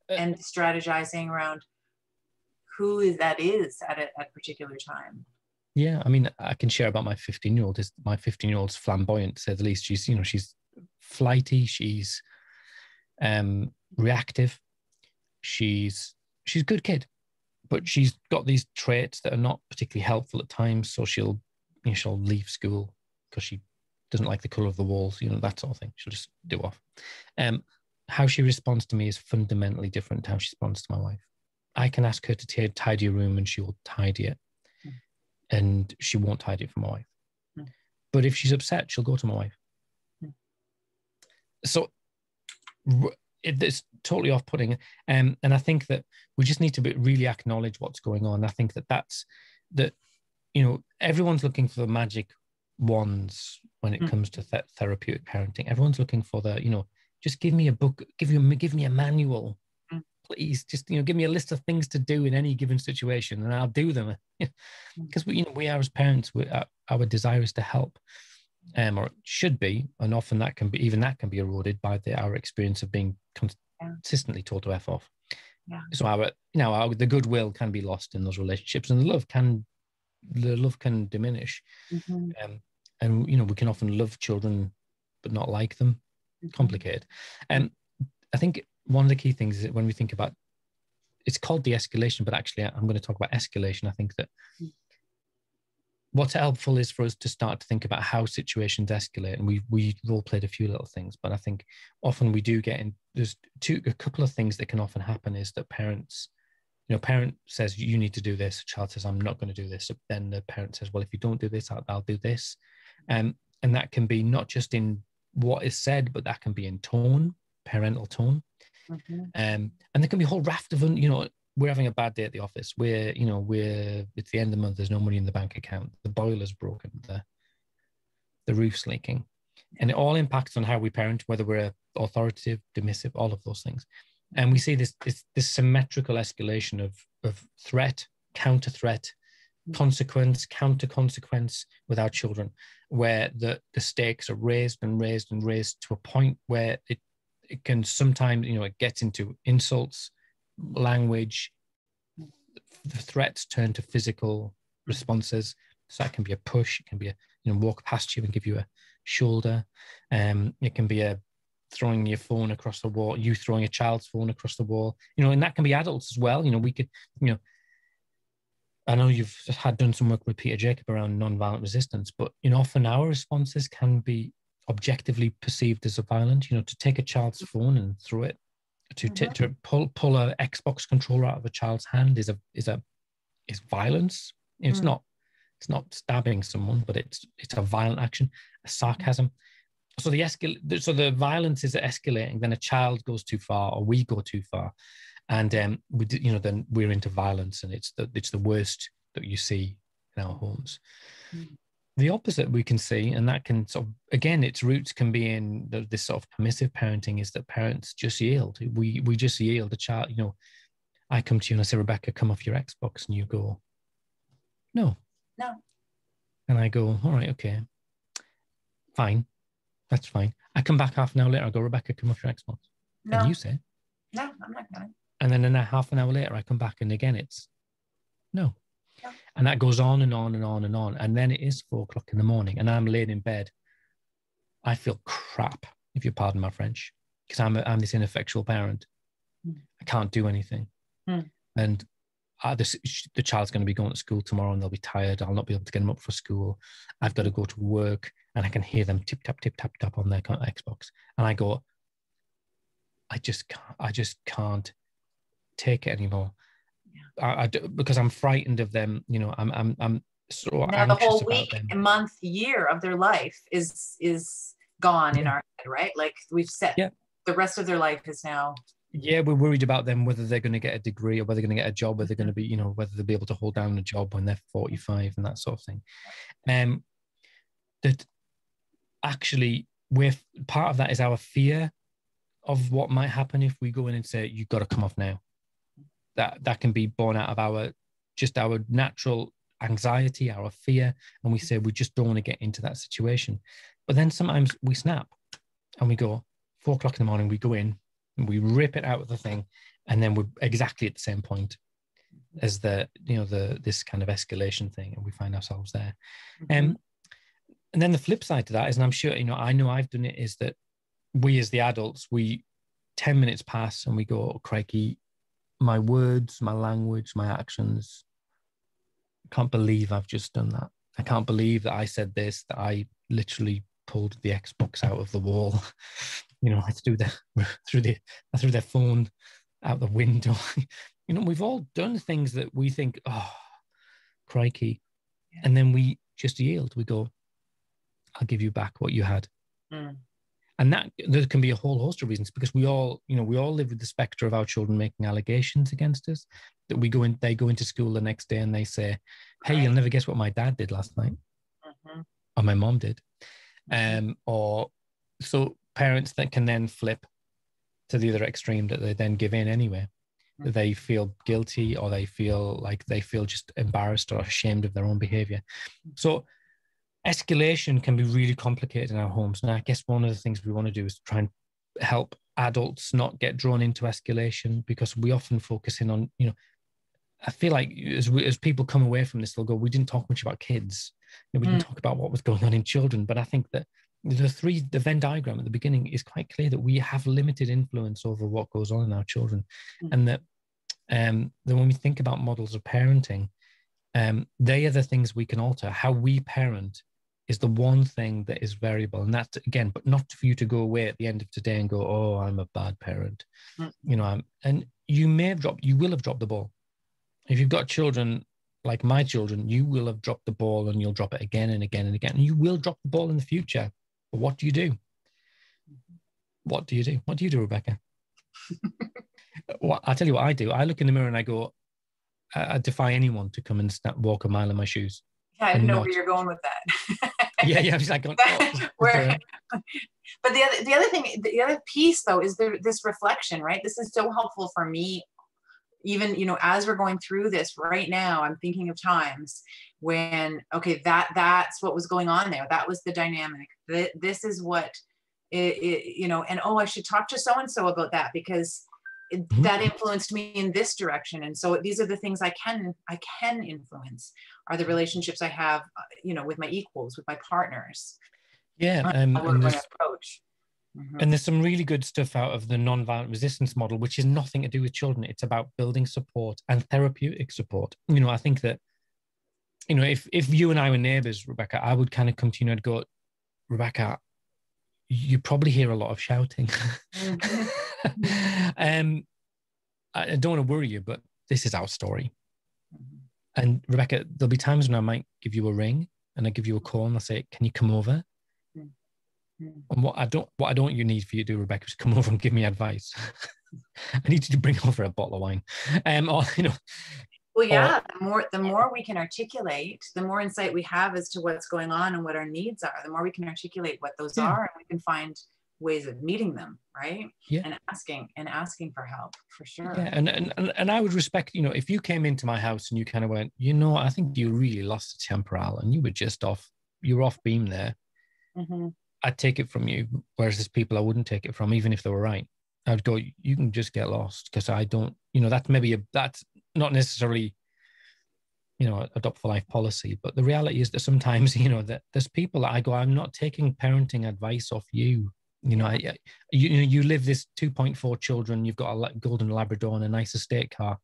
And strategizing around who that is at a particular time. Yeah, I mean, I can share about my 15-year-old. My 15-year-old's flamboyant, to say the least. She's flighty. She's reactive. She's a good kid, but she's got these traits that are not particularly helpful at times. So she'll leave school because she doesn't like the color of the walls, that sort of thing. She'll just do off. how she responds to me is fundamentally different to how she responds to my wife. I can ask her to tidy a room and she will tidy it, and she won't tidy it for my wife. But if she's upset, she'll go to my wife. So it's totally off-putting. And I think that we just need to really acknowledge what's going on. I think that everyone's looking for the magic wands when it comes to therapeutic parenting. Everyone's looking for just give me a book, give me a manual, please. Just, give me a list of things to do in any given situation and I'll do them. Because we are, as parents, our desire is to help. Or it should be, and often that can be eroded by our experience of being consistently told to F off. Yeah. So the goodwill can be lost in those relationships, and the love can diminish. And we can often love children but not like them. Complicated. And I think one of the key things is that when we think about, it's called de-escalation, but actually I'm going to talk about escalation. I think that what's helpful is for us to start to think about how situations escalate. And we role played a few little things, but I think often we do get in, there's a couple of things that can often happen is that parent says, you need to do this. The child says, I'm not going to do this. Then the parent says, well, if you don't do this, I'll do this. And that can be not just in what is said, but that can be in tone, parental tone. And there can be a whole raft of, we're having a bad day at the office. It's the end of the month. There's no money in the bank account. The boiler's broken. The roof's leaking. And it all impacts on how we parent, whether we're authoritative, dismissive, all of those things. And we see this symmetrical escalation of threat, counter threat, consequence, counter consequence with our children, where the stakes are raised and raised and raised to a point where it can sometimes, it gets into insults, language. The threats turn to physical responses. So that can be a push. It can be walk past you and give you a shoulder. It can be a throwing your phone across the wall, you throwing a child's phone across the wall, and that can be adults as well. We could, I know you've done some work with Peter Jacob around nonviolent resistance, but often our responses can be objectively perceived as a violent. To take a child's phone and throw it, to pull a Xbox controller out of a child's hand is violence. It's not stabbing someone, but it's a violent action, a sarcasm. So the violence is escalating. Then a child goes too far, or we go too far, and then we're into violence, and it's the worst that you see in our homes. The opposite we can see, and that can again, its roots can be in this sort of permissive parenting, is that parents just yield. We just yield. The child, I come to you and I say, Rebecca, come off your Xbox, and you go, no. And I go, all right, okay, fine, that's fine. I come back half an hour later, I go, Rebecca, come off your Xbox. No. And you say, no, I'm not going to. And then half an hour later, I come back, and again, it's no. And that goes on and on and on and on. And then it is 4 o'clock in the morning and I'm laying in bed. I feel crap, if you pardon my French, because I'm this ineffectual parent. I can't do anything. And the child's going to be going to school tomorrow and they'll be tired. I'll not be able to get them up for school. I've got to go to work, and I can hear them tip tap on their Xbox. And I go, I just can't take it anymore. Because I'm frightened of them. I'm so now anxious the whole about week, them. month, year of their life is gone in our head, right? Like we've set the rest of their life is now. Yeah, we're worried about them, whether they're going to get a degree or whether they're going to get a job, whether they're going to be, whether they'll be able to hold down a job when they're 45 and that sort of thing. That actually, part of that is our fear of what might happen if we go in and say, you've got to come off now. That can be born out of our natural anxiety, our fear, and we say we just don't want to get into that situation. But then sometimes we snap and we go 4 o'clock in the morning, we go in and we rip it out of the thing, and then we're exactly at the same point as this kind of escalation thing, and we find ourselves there. And then the flip side to that is, and I'm sure I know I've done it, is that we as the adults, 10 minutes pass and we go, oh, crikey, my words, my language, my actions, I can't believe I've just done that. I can't believe that I said this, that I literally pulled the Xbox out of the wall. I had to do through their phone out the window. We've all done things that we think, oh, crikey. Yeah. And then we just yield. We go, I'll give you back what you had. Mm. And that there can be a whole host of reasons, because we all live with the specter of our children making allegations against us. That they go into school the next day and they say, hey, you'll never guess what my dad did last night. Mm-hmm. Or my mom did. Or so parents that can then flip to the other extreme, that they then give in anyway. Mm-hmm. That they feel guilty, or they feel just embarrassed or ashamed of their own behavior. So escalation can be really complicated in our homes. And I guess one of the things we want to do is try and help adults not get drawn into escalation, because we often focus in on, I feel like as people come away from this, they'll go, we didn't talk much about kids. We didn't talk about what was going on in children. But I think that the Venn diagram at the beginning is quite clear that we have limited influence over what goes on in our children. And that when we think about models of parenting, they are the things we can alter. How we parent is the one thing that is variable. And that's, again, but not for you to go away at the end of today and go, oh, I'm a bad parent. And you will have dropped the ball. If you've got children like my children, you will have dropped the ball, and you'll drop it again and again and again. And you will drop the ball in the future. But what do you do? What do you do? What do you do, Rebecca? I'll tell you what I do. I look in the mirror and I go, I defy anyone to come and walk a mile in my shoes. Yeah, I know where you're going with that. yeah. I'm just like, but the other piece though is this reflection, right? This is so helpful for me. Even, as we're going through this right now, I'm thinking of times when, okay, that's what was going on there. That was the dynamic. This is what and I should talk to so-and-so about that, because that influenced me in this direction. And so these are the things I can influence, are the relationships I have, with my equals, with my partners. Yeah. And approach. Mm-hmm. And there's some really good stuff out of the nonviolent resistance model, which is nothing to do with children. It's about building support and therapeutic support. I think that, if you and I were neighbors, Rebecca, I would kind of come to you and go, Rebecca, you probably hear a lot of shouting. Mm-hmm. I don't want to worry you, but this is our story. Mm-hmm. And Rebecca, there'll be times when I might give you a ring and I give you a call and I say, can you come over? And what I don't you need for you to do, Rebecca, is come over and give me advice. I need you to bring over a bottle of wine. Well, yeah, the more we can articulate, the more insight we have as to what's going on and what our needs are, the more we can articulate what those are, and we can find ways of meeting them, right? Yeah. And asking for help, for sure. Yeah, and I would respect, if you came into my house and you kind of went, I think you really lost the temporal and you were off beam there. Mm-hmm. I'd take it from you. Whereas there's people I wouldn't take it from, even if they were right. I'd go, you can just get lost, because I don't, that's not necessarily, adopt for life policy. But the reality is that sometimes, that there's people that I go, I'm not taking parenting advice off you. You live this 2.4 children, you've got a golden Labrador and a nice estate car.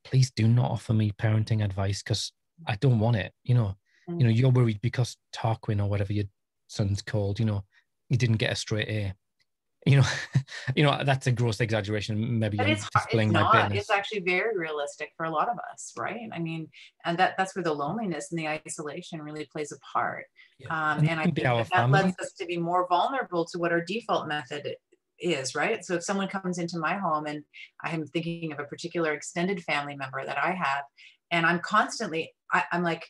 Please do not offer me parenting advice, because I don't want it. You're worried because Tarquin, or whatever your son's called, you didn't get a straight A. That's a gross exaggeration. Maybe but I'm displaying my business. It's actually very realistic for a lot of us, right? I mean, and that's where the loneliness and the isolation really plays a part. Yeah. And I think that lends us to be more vulnerable to what our default method is, right? So if someone comes into my home, and I'm thinking of a particular extended family member that I have, and I'm constantly, I'm like,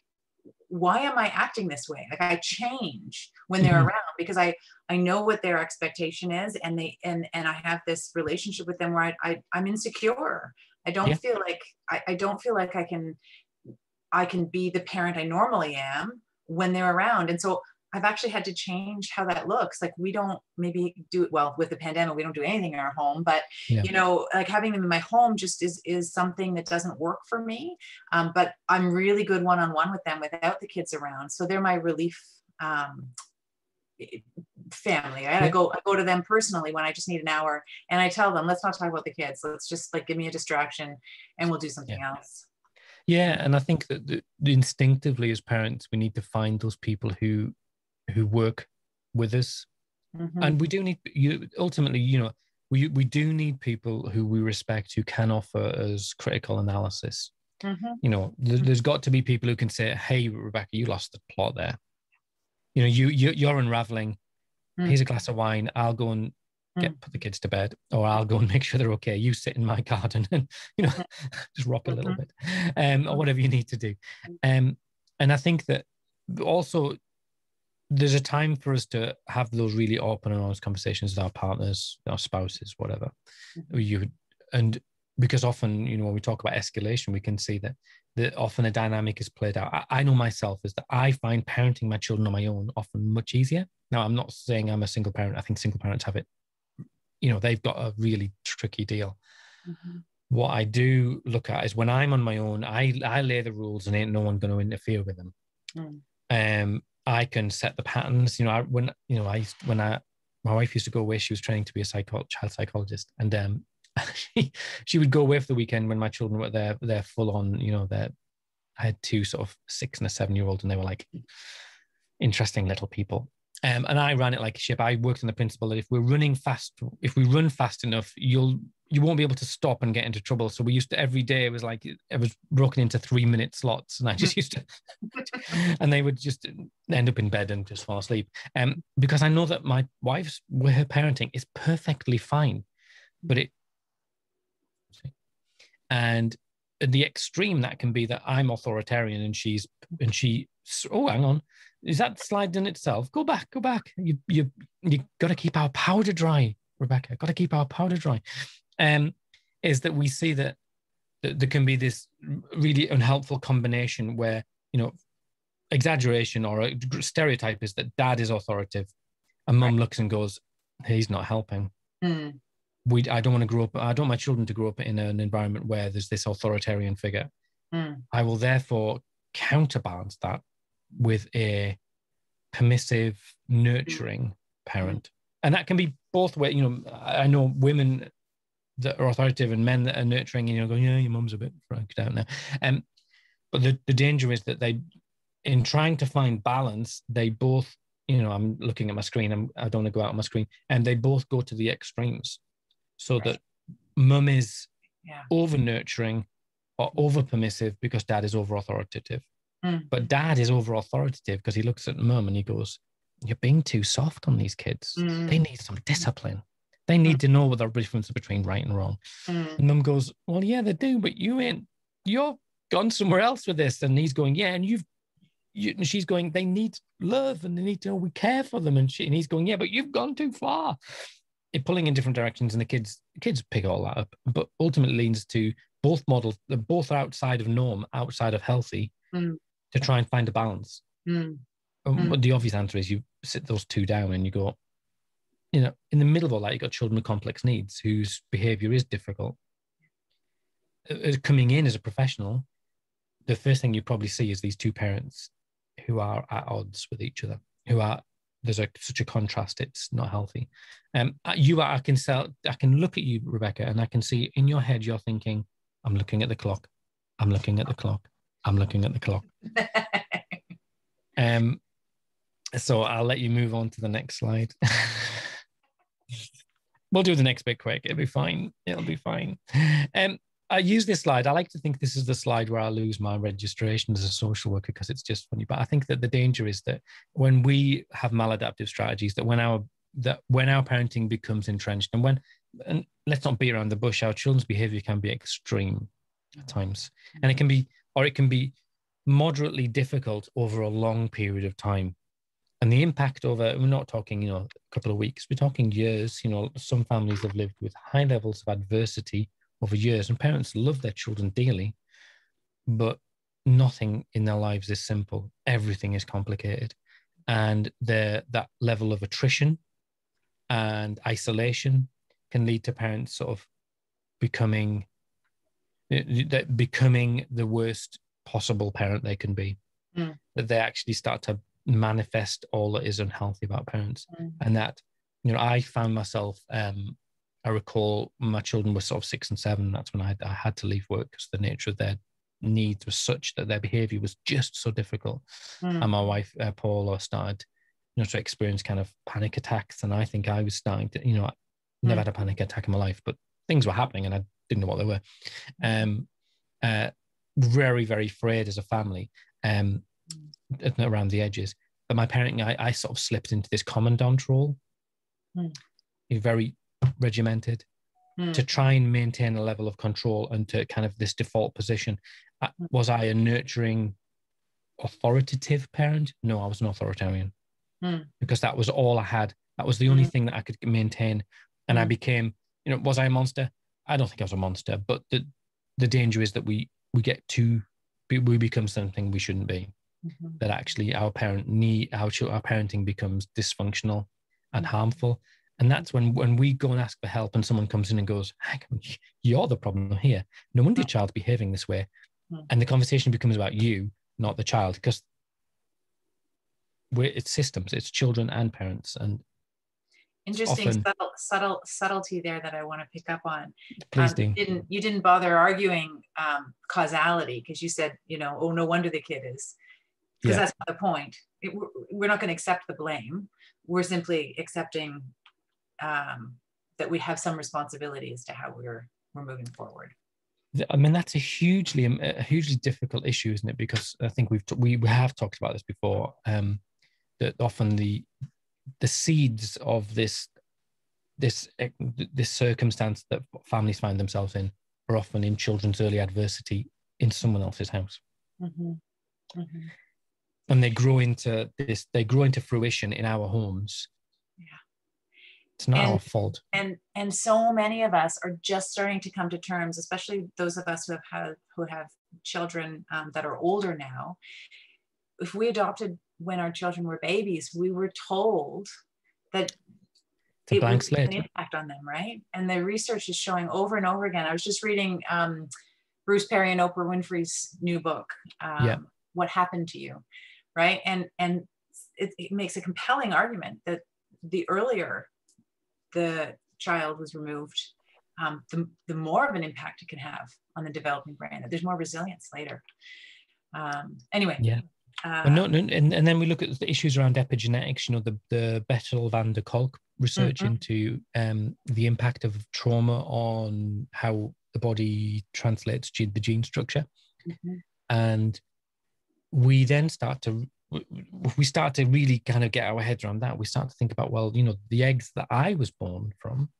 why am I acting this way? Like, I change when they're around, because I know what their expectation is, and I have this relationship with them where I'm insecure. I don't feel like I don't feel like I can be the parent I normally am when they're around. And so I've actually had to change how that looks. Like, we don't maybe do it well with the pandemic. We don't do anything in our home, but like having them in my home just is something that doesn't work for me. But I'm really good one-on-one with them without the kids around. So they're my relief family. Right? I go to them personally when I just need an hour, and I tell them, let's not talk about the kids. Let's just give me a distraction and we'll do something else. Yeah. And I think that instinctively as parents, we need to find those people who work with us Mm-hmm. And we do need you ultimately, we do need people who we respect, who can offer us critical analysis. Mm-hmm. There's got to be people who can say, hey, Rebecca, you lost the plot there. You're unraveling. Here's a glass of wine. I'll go and put the kids to bed, or I'll go and make sure they're okay. You sit in my garden and, just rock a little bit, or whatever you need to do. And I think that also there's a time for us to have those really open and honest conversations with our partners, our spouses, whatever. And because often, when we talk about escalation, we can see that often a dynamic is played out. I know myself is that I find parenting my children on my own often much easier. Now, I'm not saying I'm a single parent. I think single parents have it, they've got a really tricky deal. What I do look at is when I'm on my own, I lay the rules and ain't no one going to interfere with them. I can set the patterns. My wife used to go away. She was training to be a child psychologist, and she would go away for the weekend when my children were there. They're full on. I had two sort of 6 and a 7-year-old, and they were like interesting little people. And I ran it like a ship. I worked on the principle that if we run fast enough, you won't be able to stop and get into trouble. So we used to, every day, it was broken into 3-minute slots. And I just used to, and they would just end up in bed and just fall asleep. Because I know that my wife's, with her parenting, is perfectly fine. And at the extreme, that can be that I'm authoritarian and she, oh, hang on. Is that slide in itself? Go back. You got to keep our powder dry, Rebecca. Got to keep our powder dry. Is that we see that there can be this really unhelpful combination where, exaggeration or a stereotype is that dad is authoritative and mum looks and goes, he's not helping. I don't want to grow up. I don't want my children to grow up in an environment where there's this authoritarian figure. I will therefore counterbalance that with a permissive, nurturing parent. And that can be both ways. I know women that are authoritative and men that are nurturing, and going, yeah, your mum's a bit freaked out now. But the danger is that they, in trying to find balance, they both, I'm looking at my screen, I don't want to go out on my screen, and they both go to the extremes. So that mum is over nurturing or over permissive because dad is over authoritative. But dad is over authoritative because he looks at mum and he goes, you're being too soft on these kids. They need some discipline. They need to know what the difference between right and wrong. And mum goes, well, yeah, they do, but you're gone somewhere else with this. And he's going, yeah, and and she's going, they need love and they need to know we care for them. And he's going, yeah, but you've gone too far. It pulling in different directions, and the kids pick all that up, but ultimately leads to both models, both outside of norm, outside of healthy, to try and find a balance. But the obvious answer is you sit those two down and you go, in the middle of all that, you've got children with complex needs whose behavior is difficult. Coming in as a professional, the first thing you probably see is these two parents who are at odds with each other, there's such a contrast, it's not healthy. I can look at you, Rebecca, and I can see in your head you're thinking, I'm looking at the clock. I'm looking at the clock. I'm looking at the clock. So I'll let you move on to the next slide. We'll do the next bit quick. It'll be fine. I use this slide. I like to think this is the slide where I lose my registration as a social worker because it's just funny. But I think that the danger is that when we have maladaptive strategies, that when our parenting becomes entrenched, and let's not beat around the bush, our children's behavior can be extreme at times, and it can be moderately difficult over a long period of time. And the impact we're not talking, a couple of weeks, we're talking years. Some families have lived with high levels of adversity over years, and parents love their children dearly, but nothing in their lives is simple. Everything is complicated. And that level of attrition and isolation can lead to parents sort of becoming the worst possible parent they can be. That they actually start to manifest all that is unhealthy about parents. And that, I found myself, I recall my children were sort of 6 and 7. That's when I had to leave work because the nature of their needs was such that their behavior was just so difficult. And my wife, Paula, started to experience kind of panic attacks. And I think I was starting to, I never had a panic attack in my life, but things were happening and I didn't know what they were. Very, very afraid as a family, around the edges. But my parenting, I sort of slipped into this commandant role, very regimented, to try and maintain a level of control and to kind of this default position. Was I a nurturing, authoritative parent? No, I was an authoritarian, because that was all I had. That was the only thing that I could maintain. And I became, was I a monster? I don't think I was a monster, but the danger is that we become something we shouldn't be. That actually our parenting becomes dysfunctional and harmful. And that's when we go and ask for help and someone comes in and goes, you're the problem here. No wonder your child's behaving this way. And the conversation becomes about you, not the child, because it's systems, it's children and parents. And interesting subtlety there that I want to pick up on. Please do. You didn't bother arguing causality, because you said, oh, no wonder the kid is, because that's not the point. We're not going to accept the blame. We're simply accepting that we have some responsibility as to how we're moving forward. I mean, that's a hugely difficult issue, isn't it? Because I think we have talked about this before. That often the seeds of this circumstance that families find themselves in are often in children's early adversity in someone else's house. And they grow into fruition in our homes. It's not our fault. And so many of us are just starting to come to terms, especially those of us who have children that are older now. If we adopted when our children were babies, we were told that it would have an impact on them, right? And the research is showing over and over again. I was just reading Bruce Perry and Oprah Winfrey's new book, What Happened to You, right? And it makes a compelling argument that the earlier the child was removed, the more of an impact it can have on the developing brain, that there's more resilience later. Anyway. Yeah. And then we look at the issues around epigenetics, the Bessel van der Kolk research into the impact of trauma on how the body translates the gene structure. And we then start to really kind of get our heads around that. We start to think about, well, the eggs that I was born from,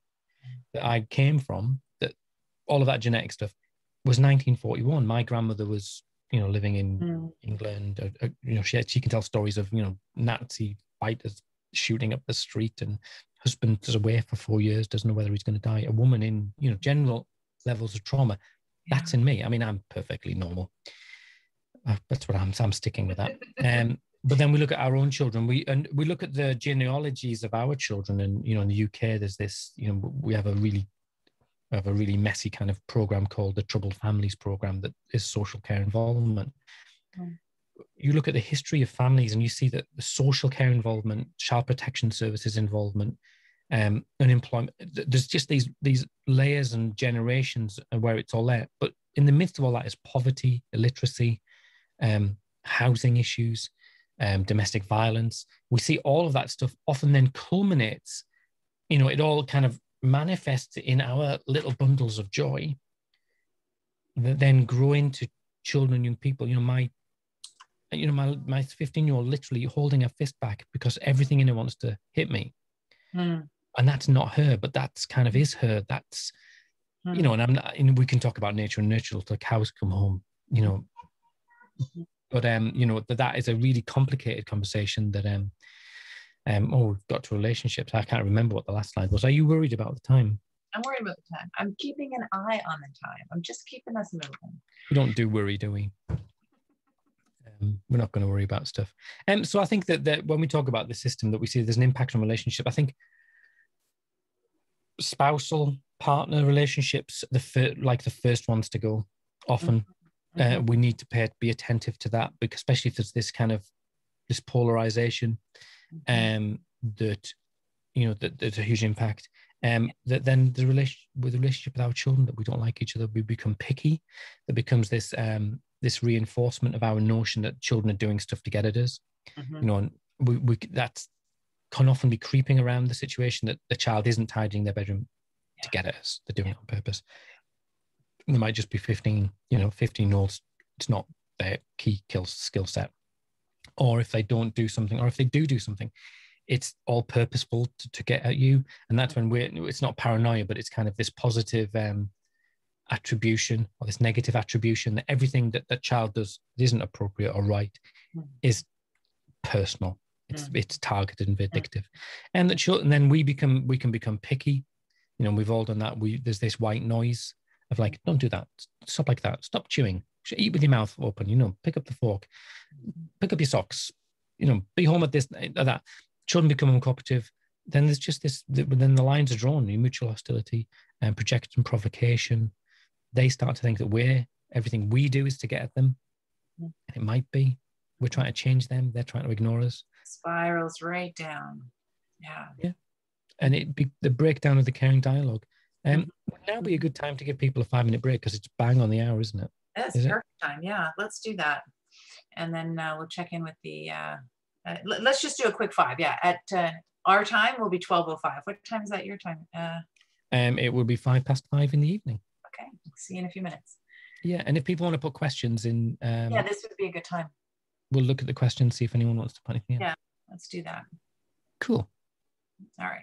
that I came from, that all of that genetic stuff was 1941. My grandmother was living in England. She can tell stories of Nazi fighters shooting up the street, and husband is away for 4 years, doesn't know whether he's going to die. A woman in general levels of trauma. That's in me. I mean, I'm perfectly normal. That's what I'm sticking with that. But then we look at our own children. We look at the genealogies of our children, and in the UK, there's this. We have a really messy kind of program called the Troubled Families Program that is social care involvement. You look at the history of families and you see that the social care involvement, child protection services involvement, unemployment, there's just these layers and generations where it's all there. But in the midst of all that is poverty, illiteracy, housing issues, domestic violence. We see all of that stuff often then culminates, it all kind of manifests in our little bundles of joy that then grow into children, young people. My 15-year-old literally holding her fist back because everything in her wants to hit me. And that's not her, but that's kind of is her. That's, and I'm not, we can talk about nature and nurture till cows come home, but, that is a really complicated conversation that, we've got to relationships. I can't remember what the last slide was. Are you worried about the time? I'm worried about the time. I'm keeping an eye on the time. I'm just keeping us moving. We don't do worry, do we? We're not going to worry about stuff. So I think that when we talk about the system, that we see there's an impact on relationship. I think spousal partner relationships, the first ones to go. Often we need to be attentive to that, because especially if there's this kind of this polarization, that there's a huge impact. That then the relationship with our children, that we don't like each other, we become picky. There becomes this reinforcement of our notion that children are doing stuff to get at us. And that's can often be creeping around the situation that the child isn't tidying their bedroom to get at us. They're doing it on purpose. They might just be 15, 15-year-olds. It's not their key skill set. Or if they don't do something, or if they do something, it's all purposeful to get at you. And that's when it's not paranoia, but it's kind of this positive attribution, or this negative attribution, that everything that that child does that isn't appropriate or right is personal. It's targeted and vindictive. And then we can become picky. We've all done that. There's this white noise of like, don't do that. Stop like that. Stop chewing. Eat with your mouth open. Pick up the fork. Pick up your socks. Be home at this, at that. Children become uncooperative. Then there's just this. Then the lines are drawn. Mutual hostility and projection, provocation. They start to think that everything we do is to get at them. And it might be we're trying to change them. They're trying to ignore us. Spirals right down. Yeah. And the breakdown of the caring dialogue. Would now be a good time to give people a 5-minute break, because it's bang on the hour, isn't it? That's perfect time. Yeah, let's do that. And then we'll check in with the, let's just do a quick 5. Yeah, at our time will be 12:05. What time is that your time? It will be 5:05 in the evening. Okay, see you in a few minutes. Yeah, and if people want to put questions in... this would be a good time. We'll look at the questions, see if anyone wants to put anything in. Yeah, let's do that. Cool. All right.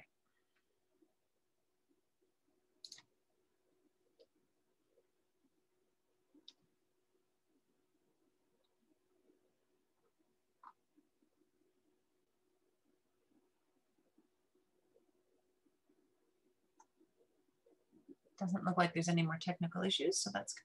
Doesn't look like there's any more technical issues, so that's good.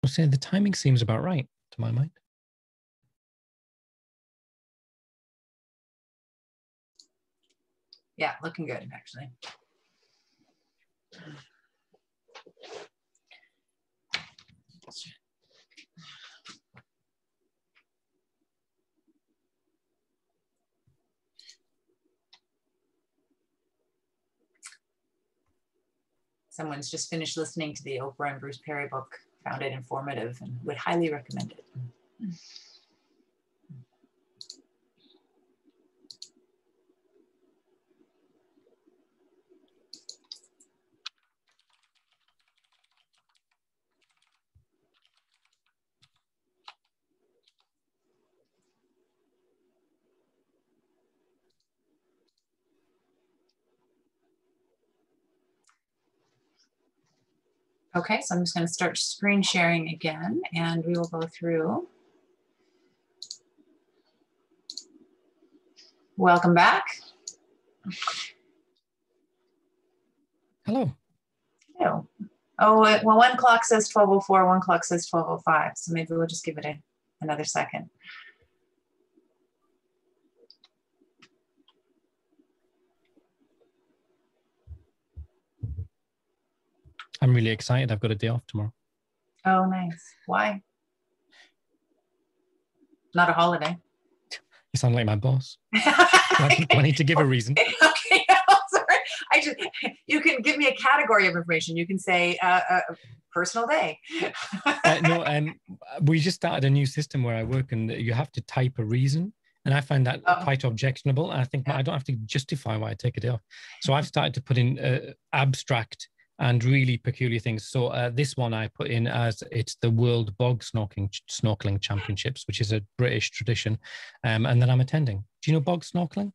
I'll say the timing seems about right to my mind. Yeah, looking good, actually. Someone's just finished listening to the Oprah and Bruce Perry book, found it informative and would highly recommend it. Okay, so I'm just going to start screen sharing again, and we will go through. Welcome back. Hello. Hello. Oh, well, one clock says 12:04, one clock says 12:05, so maybe we'll just give it another second. I'm really excited. I've got a day off tomorrow. Oh, nice. Why? Not a holiday. You sound like my boss. Do I need to give a reason? Okay, no, sorry. You can give me a category of information. You can say personal day. No, we just started a new system where I work, and you have to type a reason. And I find that quite objectionable. And I think I don't have to justify why I take a day off. So I've started to put in abstract and really peculiar things. So this one I put in as it's the World Bog Snorkeling Championships, which is a British tradition. And then I'm attending. Do you know bog snorkeling?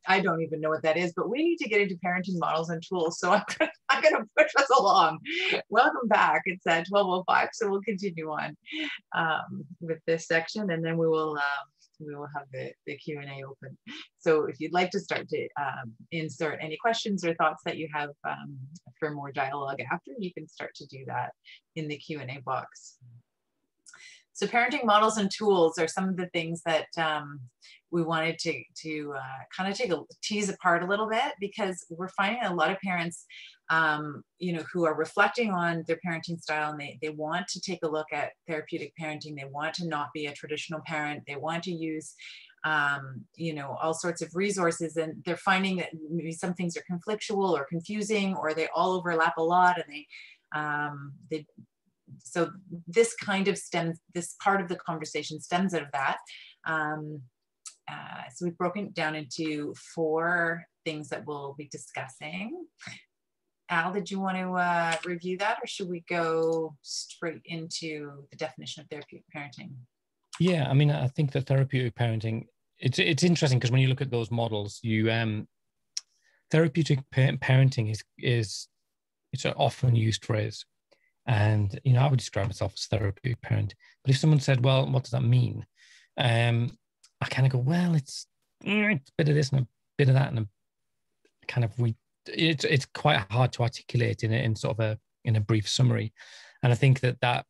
I don't even know what that is, but we need to get into parenting models and tools. So I'm going to push us along. Welcome back. It's at 12:05, so we'll continue on with this section, and then we will have the Q&A open. So if you'd like to start to insert any questions or thoughts that you have for more dialogue after, you can start to do that in the Q&A box. So parenting models and tools are some of the things that we wanted to kind of tease apart a little bit, because we're finding a lot of parents, who are reflecting on their parenting style, and they want to take a look at therapeutic parenting. They want to not be a traditional parent. They want to use, all sorts of resources, and they're finding that maybe some things are conflictual or confusing, or they all overlap a lot, and so this kind of this part of the conversation stems out of that. So we've broken it down into 4 things that we'll be discussing. Al, did you want to review that, or should we go straight into the definition of therapeutic parenting? Yeah, I mean, I think that therapeutic parenting, it's interesting because when you look at those models, therapeutic parenting is it's an often used phrase. And, I would describe myself as therapeutic parent. But if someone said, well, what does that mean? I kind of go, well, it's a bit of this and a bit of that. And it's quite hard to articulate in sort of in a brief summary. And I think that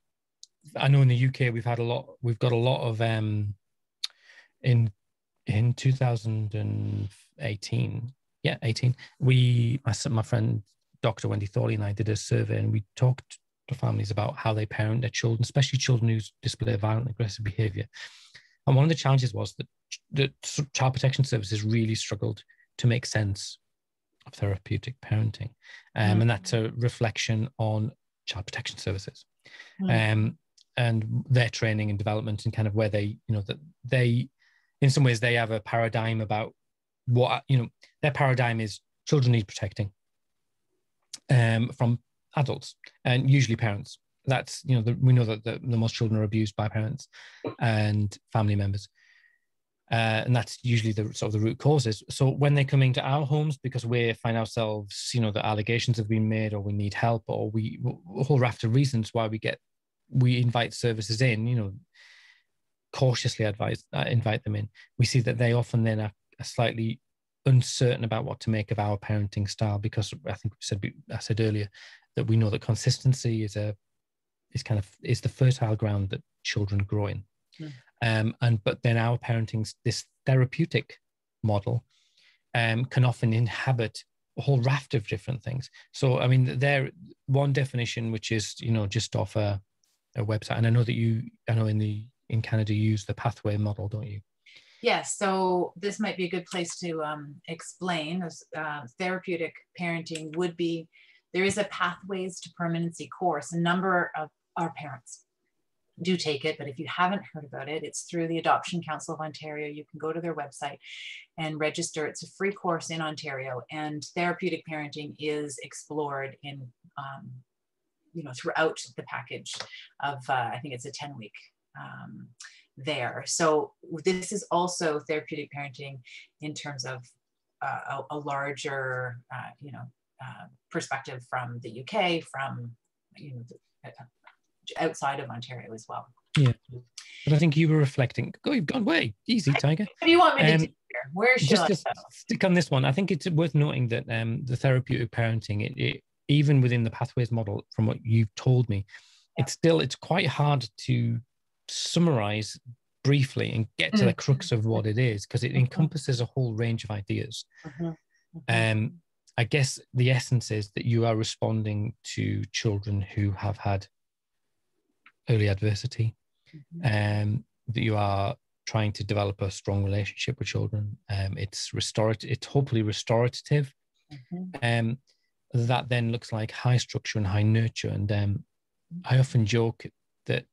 I know in the UK, we've got a lot of, in 2018, 18, my friend, Dr. Wendy Thorley, and I did a survey, and we talked to families about how they parent their children, especially children who display violent, aggressive behavior. And one of the challenges was that the Child Protection Services really struggled to make sense of therapeutic parenting. And that's a reflection on Child Protection Services and their training and development, and kind of where they, that they, in some ways, they have a paradigm about what, their paradigm is children need protecting from adults, and usually parents. That's, we know that the most children are abused by parents and family members. And that's usually the sort of the root causes. So when they come into our homes, because we find ourselves, the allegations have been made, or we need help, or a whole raft of reasons why we invite services in, cautiously invite them in. We see that they often then are slightly uncertain about what to make of our parenting style, because I think I said earlier that we know that consistency is the fertile ground that children grow in. But then our parenting, this therapeutic model, can often inhabit a whole raft of different things. So, I mean, there one definition, which is, just off a website, and I know that in Canada you use the pathway model, don't you? Yes. So this might be a good place to explain. Therapeutic parenting would be, there is a Pathways to Permanency course. A number of our parents do take it, but if you haven't heard about it, it's through the Adoption Council of Ontario. You can go to their website and register. It's a free course in Ontario, and therapeutic parenting is explored in, throughout the package of, I think it's a 10-week there. So this is also therapeutic parenting in terms of a larger, perspective from the UK, from, outside of Ontario as well. Yeah. But I think you were reflecting. You've gone way easy, Tiger. What do you want me to do here? Where should I go? Stick on this one. I think it's worth noting that the therapeutic parenting, it even within the Pathways model, from what you've told me, it's quite hard to summarize briefly and get to the crux of what it is, because it encompasses a whole range of ideas. I guess the essence is that you are responding to children who have had early adversity, that you are trying to develop a strong relationship with children. It's restorative. It's hopefully restorative. That then looks like high structure and high nurture. And I often joke that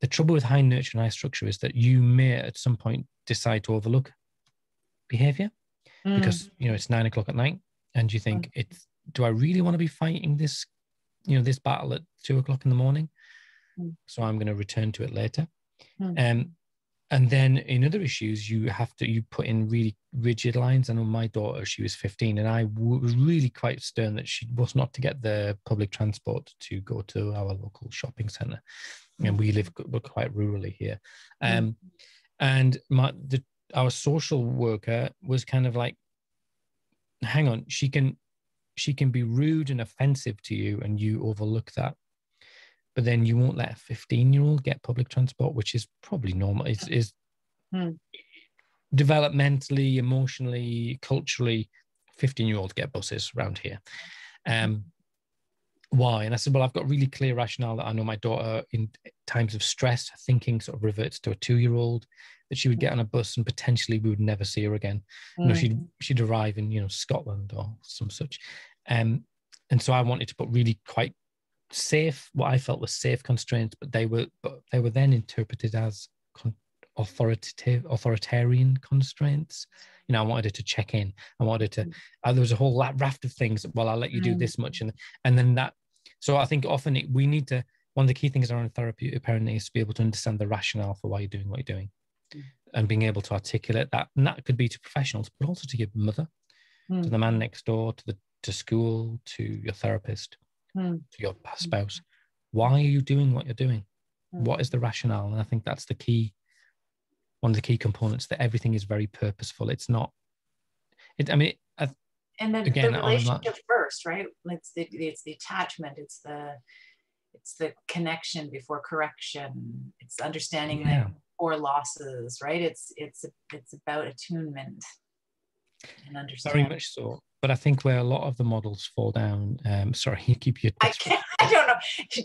the trouble with high nurture and high structure is that you may at some point decide to overlook behavior because, it's 9 o'clock at night and you think, do I really want to be fighting this, this battle at 2 o'clock in the morning? So I'm going to return to it later. And then in other issues, you put in really rigid lines. I know my daughter, she was 15, and I was really quite stern that she was not to get the public transport to go to our local shopping centre. And we're quite rurally here. And our social worker was kind of like, hang on, she can be rude and offensive to you and you overlook that. But then you won't let a 15-year-old get public transport, which is probably normal. Is developmentally, emotionally, culturally, 15-year-olds get buses around here. Why? And I said, well, I've got really clear rationale that I know my daughter in times of stress, thinking sort of reverts to a 2-year-old, that she would get on a bus and potentially we would never see her again. She'd arrive in, Scotland or some such. And so I wanted to put really quite safe, what I felt was safe constraints, but they were then interpreted as authoritarian constraints. I wanted it to check in. I wanted it to, there was a whole raft of things. Well, I'll let you do this much. And then that, so I think often we need to, one of the key things around therapeutic parenting is to be able to understand the rationale for why you're doing what you're doing and being able to articulate that. And that could be to professionals, but also to your mother, to the man next door, to school, to your therapist, to your spouse. Why are you doing what you're doing? What is the rationale? And I think that's the key, one of the key components, that everything is very purposeful. It's not, and then again, the relationship first, right? It's the attachment. It's the connection before correction. It's understanding that or losses, right? It's about attunement and understanding. Very much so. But I think where a lot of the models fall down, sorry, you keep your... I don't know.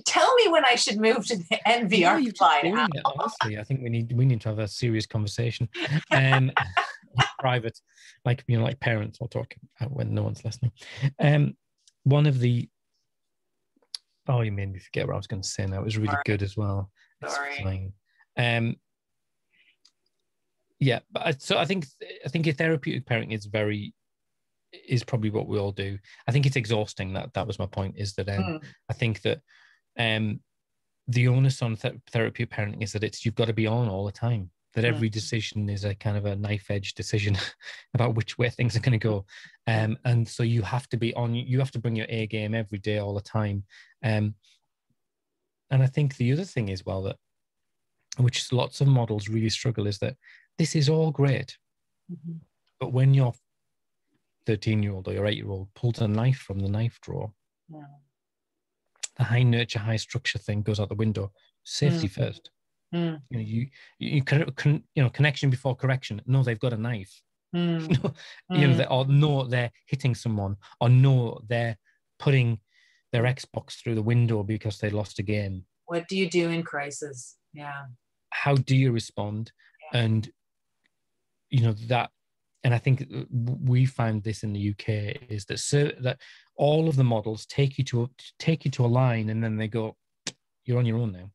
Tell me when I should move to the NVR slide. Honestly, I think we need to have a serious conversation. Private, like parents will talk when no one's listening. One of the... Oh, you made me forget what I was going to say now. It was really good as well. Sorry. Yeah, but so I think a therapeutic parenting is probably what we all do. I think it's exhausting. That was my point, is that I think that the onus on therapeutic parenting is that you've got to be on all the time, that every decision is a kind of a knife edge decision about which way things are going to go. And so you have to be on, you have to bring your A game every day, all the time. And I think the other thing is, well, that which lots of models really struggle, is that this is all great. But when your 13-year-old or your 8-year-old pulls a knife from the knife drawer, the high nurture, high structure thing goes out the window. Safety first. You connection before correction. No, they've got a knife. Or no, they're hitting someone, or no, they're putting their Xbox through the window because they lost a game. What do you do in crisis? Yeah. How do you respond? And that, and I think we found this in the UK, is that all of the models take you to a line, and then they go, you're on your own now.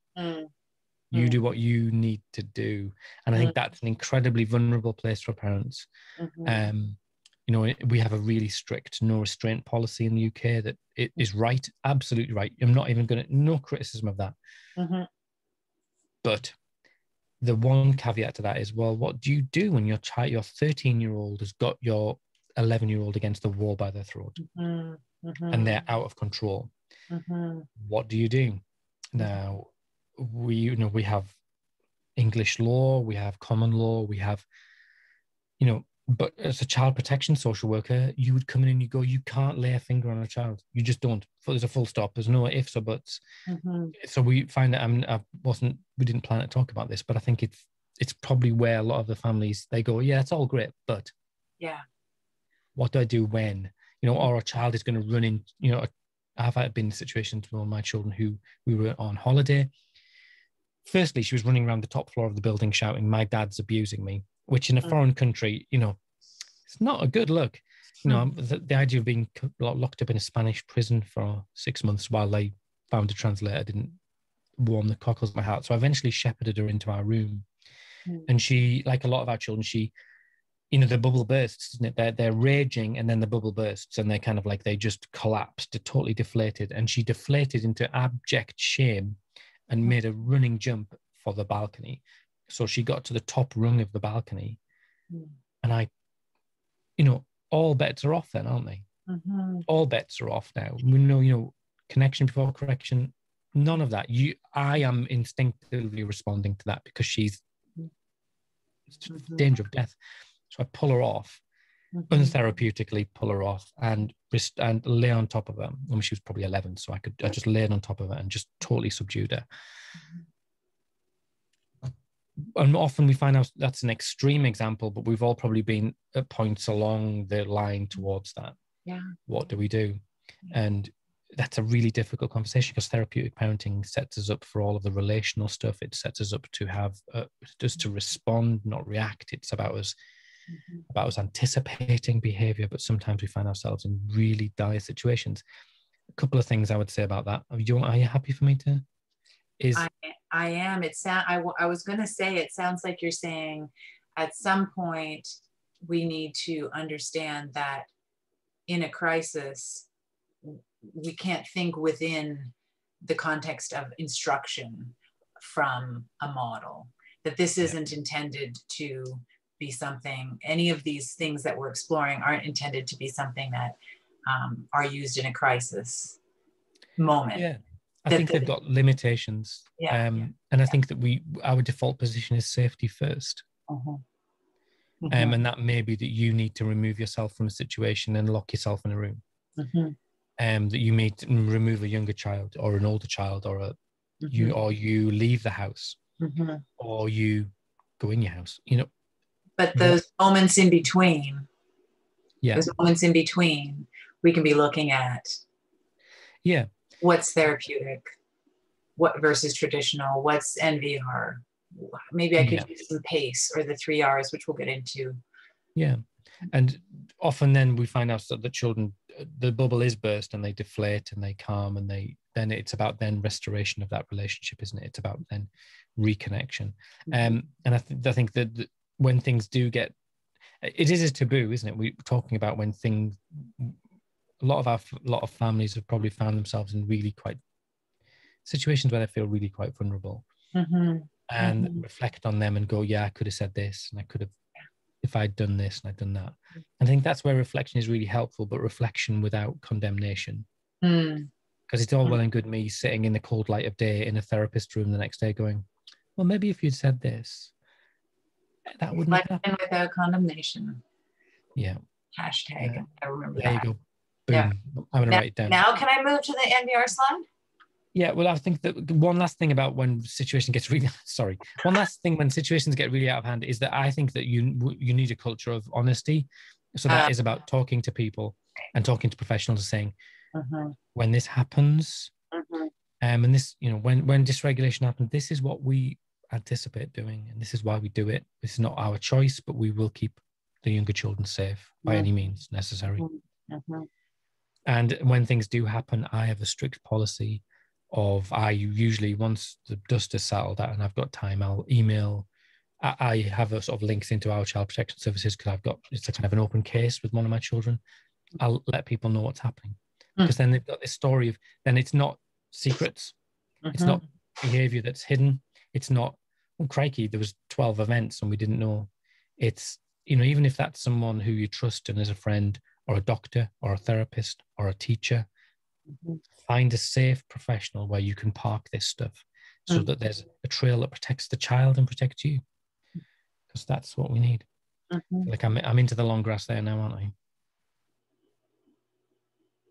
You do what you need to do. And I think that's an incredibly vulnerable place for parents. We have a really strict no restraint policy in the UK that it is right, absolutely right. I'm not even no criticism of that. But the one caveat to that is, well, what do you do when your 13-year-old has got your 11-year-old against the wall by their throat and they're out of control? What do you do? Now, we have English law, we have common law, we have, but as a child protection social worker, you would come in and you go, you can't lay a finger on a child. You just don't. There's a full stop. There's no ifs or buts. So we find that we didn't plan to talk about this, but I think it's probably where a lot of the families, they go, yeah, it's all great, but what do I do when? or a child is going to run in, I've been in situations with my children who we were on holiday. Firstly, she was running around the top floor of the building shouting, "My dad's abusing me," which in a foreign country, it's not a good look. The idea of being locked up in a Spanish prison for 6 months while they found a translator didn't warm the cockles of my heart. So I eventually shepherded her into our room. And she, like a lot of our children, the bubble bursts, isn't it? They're raging, and then the bubble bursts, and they're kind of like, they just collapsed, they're totally deflated. And she deflated into abject shame and made a running jump for the balcony. So she got to the top rung of the balcony. And all bets are off then, aren't they? All bets are off now. We know, connection before correction, none of that. I am instinctively responding to that because she's in danger of death. So I pull her off, untherapeutically pull her off, and lay on top of her. I mean, she was probably 11, so I just laid on top of her and just totally subdued her. And often we find out that's an extreme example, but we've all probably been at points along the line towards that. Yeah. What do we do? And that's a really difficult conversation, because therapeutic parenting sets us up for all of the relational stuff. It sets us up to have just to respond, not react. It's about us anticipating behavior, but sometimes we find ourselves in really dire situations. A couple of things I would say about that. Are you happy for me to? I am. I was going to say, it sounds like you're saying at some point we need to understand that in a crisis, we can't think within the context of instruction from a model, that this isn't intended to be something, any of these things that we're exploring aren't intended to be something that are used in a crisis moment. Yeah. I think they've got limitations. And I think that our default position is safety first. And that may be that you need to remove yourself from a situation and lock yourself in a room. That you may remove a younger child or an older child, or you leave the house, or you go in your house, But those moments in between, we can be looking at what's therapeutic, what versus traditional, what's NVR. Maybe I could use some PACE or the 3 R's, which we'll get into. Yeah. And often then we find out that the children, the bubble is burst and they deflate and they calm, and then it's about then restoration of that relationship, isn't it? It's about then reconnection. And I think that when things do get, it is a taboo, isn't it? We're talking about when things, a lot of families have probably found themselves in really quite situations where they feel really quite vulnerable, and reflect on them and go, yeah, I could have said this, and I could have, if I'd done this and I'd done that. And I think that's where reflection is really helpful, but reflection without condemnation. Because it's all well and good me sitting in the cold light of day in a therapist room the next day going, well, maybe if you'd said this, that wouldn't have happened. Without condemnation. Yeah. Hashtag. I remember there that. You go. Boom. Yeah. I'm going to write it down. Now can I move to the NVR slide? Yeah, well, I think that one last thing about when situation gets really, one last thing when situations get really out of hand is that I think that you need a culture of honesty. So that is about talking to people and talking to professionals and saying, when this happens, and this, when dysregulation happens, this is what we anticipate doing, and this is why we do it. This is not our choice, but we will keep the younger children safe by any means necessary. And when things do happen, I have a strict policy of, I usually, once the dust has settled out and I've got time, I'll email. I have a sort of links into our child protection services, because it's a kind of an open case with one of my children. I'll let people know what's happening, because then they've got this story of, then it's not secrets. It's not behavior that's hidden. It's not, oh, crikey, there was 12 events and we didn't know. It's, even if that's someone who you trust and is a friend or a doctor or a therapist or a teacher, find a safe professional where you can park this stuff, so that there's a trail that protects the child and protects you, because that's what we need. Like I'm into the long grass there now, aren't I?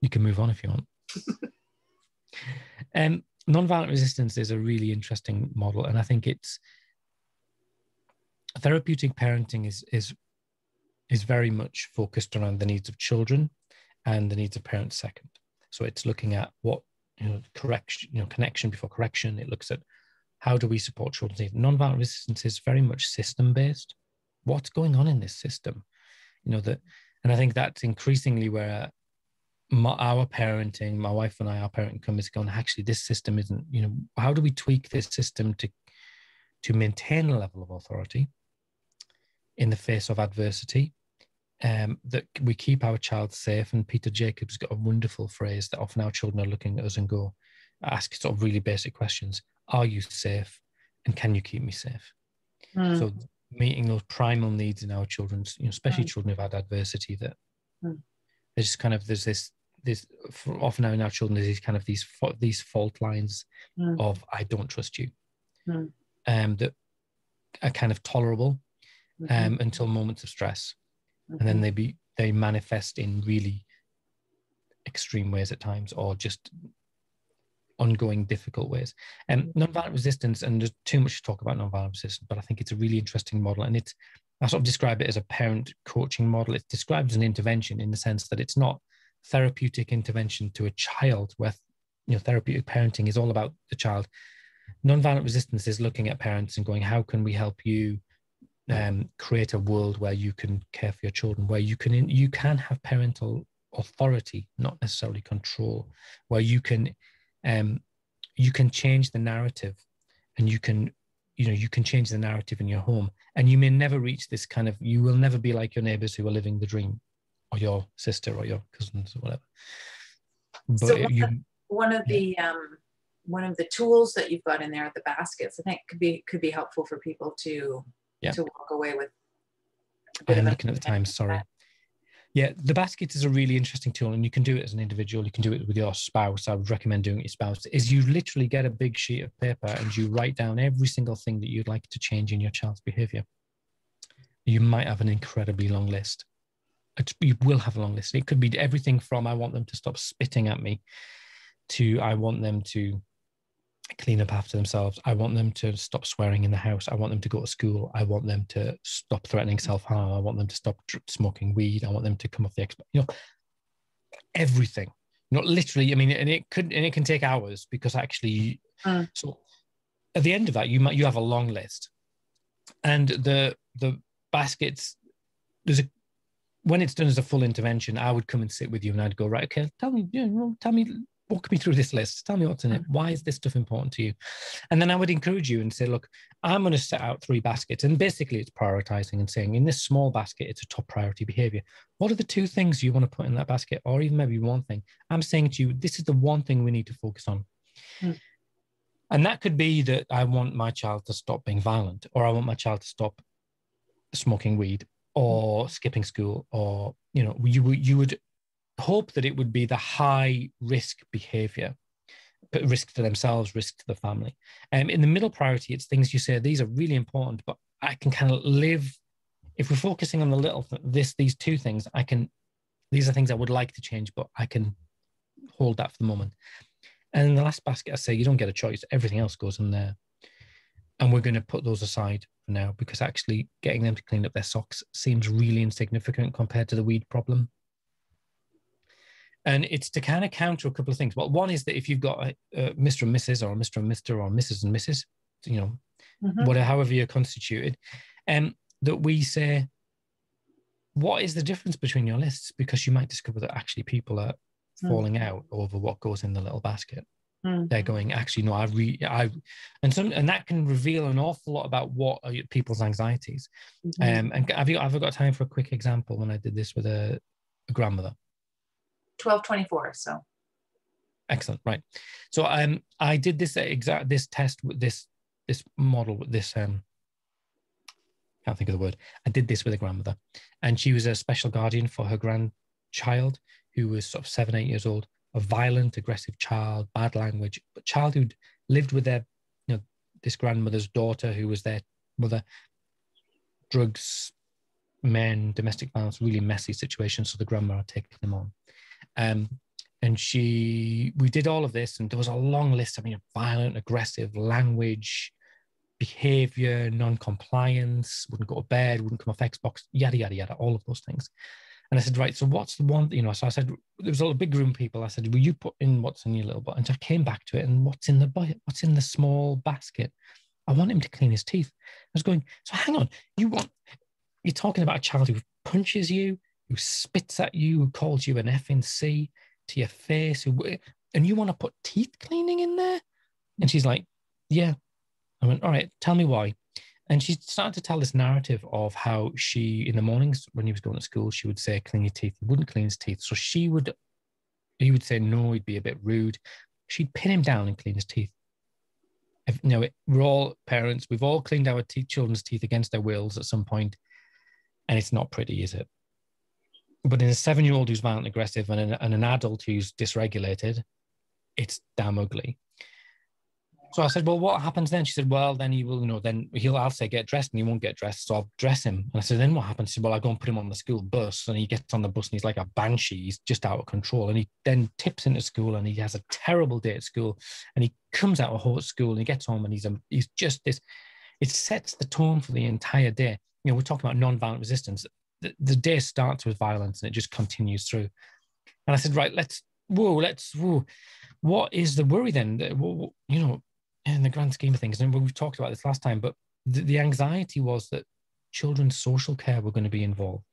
You can move on if you want. Nonviolent resistance is a really interesting model, and I think it's therapeutic parenting is very much focused around the needs of children, and the needs of parents second. So it's looking at what, correction, connection before correction. It looks at how do we support children's needs. Nonviolent resistance is very much system-based. What's going on in this system? And I think that's increasingly where our parenting, my wife and I, our parenting come is going, actually, this system isn't, how do we tweak this system to maintain a level of authority in the face of adversity, that we keep our child safe. And Peter Jacobs got a wonderful phrase that often our children are looking at us and ask sort of really basic questions. Are you safe? And can you keep me safe? So meeting those primal needs in our children's, especially children who've had adversity, that there's kind of, there's this often now in our children, there's these fault lines of, I don't trust you, that are kind of tolerable until moments of stress. And then they manifest in really extreme ways at times, or just ongoing difficult ways. And nonviolent resistance, and there's too much to talk about nonviolent resistance, but I think it's a really interesting model. And I sort of describe it as a parent coaching model. It's described as an intervention in the sense that it's not therapeutic intervention to a child, where therapeutic parenting is all about the child. Nonviolent resistance is looking at parents and going, how can we help you create a world where you can care for your children, where you can have parental authority, not necessarily control, where you can change the narrative, and you can change the narrative in your home. And you may never reach this kind of, you will never be like your neighbors who are living the dream, or your sister or your cousins or whatever. But so one of the tools that you've got in there, the baskets, I think could be helpful for people to walk away with. I'm looking at the time, sorry. Yeah, the basket is a really interesting tool, and you can do it as an individual. You can do it with your spouse. I would recommend doing it with your spouse. Is you literally get a big sheet of paper and you write down every single thing that you'd like to change in your child's behavior. You might have an incredibly long list. You will have a long list. It could be everything from, I want them to stop spitting at me, to I want them to clean up after themselves. I want them to stop swearing in the house. I want them to go to school. I want them to stop threatening self-harm. I want them to stop smoking weed. I want them to come off the everything. Literally. I mean, and it can take hours, because actually, so at the end of that, you have a long list, and the baskets. When it's done as a full intervention, I would come and sit with you, and I'd go, right, okay, tell me, walk me through this list. Tell me what's in it. Why is this stuff important to you? And then I would encourage you and say, look, I'm going to set out 3 baskets. And basically it's prioritizing and saying, in this small basket, it's a top priority behavior. What are the 2 things you want to put in that basket? Or even maybe 1 thing. I'm saying to you, this is the 1 thing we need to focus on. And that could be that I want my child to stop being violent, or I want my child to stop smoking weed, or skipping school, or, you would hope that it would be the high risk behavior, but risk to themselves, risk to the family. In the middle priority, it's things you say, these are really important, but I can kind of live, if we're focusing on the little, these 2 things, these are things I would like to change, but I can hold that for the moment. And in the last basket, I say, you don't get a choice. Everything else goes in there. And we're going to put those aside for now, because actually getting them to clean up their socks seems really insignificant compared to the weed problem. And it's to kind of counter a couple of things. Well, one is that if you've got a Mr. and Mrs. or a Mr. and Mr. or Mrs. and Mrs., whatever, however you're constituted, that we say, what is the difference between your lists? Because you might discover that actually people are falling out over what goes in the little basket. They're going, actually, no, and that can reveal an awful lot about what are people's anxieties. And have I got time for a quick example when I did this with a grandmother? 12:24. So excellent, right? So I did this test with this model with this can't think of the word. I did this with a grandmother, and she was a special guardian for her grandchild, who was sort of 7-8 years old, a violent, aggressive child, bad language, but child who'd lived with their, this grandmother's daughter, who was their mother, drugs, men, domestic violence, really messy situation. So the grandma had taken them on. And we did all of this, and there was a long list of violent, aggressive language, behavior, non-compliance, wouldn't go to bed, wouldn't come off Xbox, yada, yada, yada, all of those things. And I said, right, so what's the one, so I said, there was a big room of people. I said, will you put in what's in your little box? And so I came back to it, and what's in the small basket? I want him to clean his teeth. I was going, so hang on, you're talking about a child who punches you, who spits at you, who calls you an effing C to your face, and you want to put teeth cleaning in there? And she's like, yeah. I went, all right, tell me why. And she started to tell this narrative of how she, in the mornings when he was going to school, she would say, clean your teeth. He wouldn't clean his teeth. So he would say no, he'd be a bit rude. She'd pin him down and clean his teeth. We're all parents. We've all cleaned our children's teeth against their wills at some point, and it's not pretty, is it? But in a 7-year-old who's violent aggressive and an adult who's dysregulated, it's damn ugly. So I said, well, what happens then? She said, well, then he will, I'll say get dressed, and he won't get dressed, so I'll dress him. And I said, then what happens? She said, well, I go and put him on the school bus, and he gets on the bus and he's like a banshee. He's just out of control. And he then tips into school, and he has a terrible day at school, and he comes out of school and he gets home, and he's just this. It sets the tone for the entire day. We're talking about non-violent resistance. The day starts with violence and it just continues through. And I said, right, what is the worry then? In the grand scheme of things, and we've talked about this last time, but the anxiety was that children's social care were going to be involved.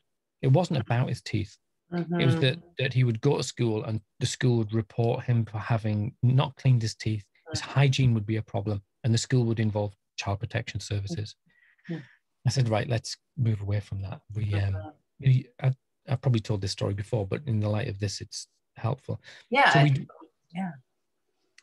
It wasn't about his teeth. Mm-hmm. It was that he would go to school and the school would report him for having not cleaned his teeth. His hygiene would be a problem, and the school would involve child protection services. Mm-hmm. I said, right, let's move away from that. I probably told this story before, but in the light of this, it's helpful. Yeah. So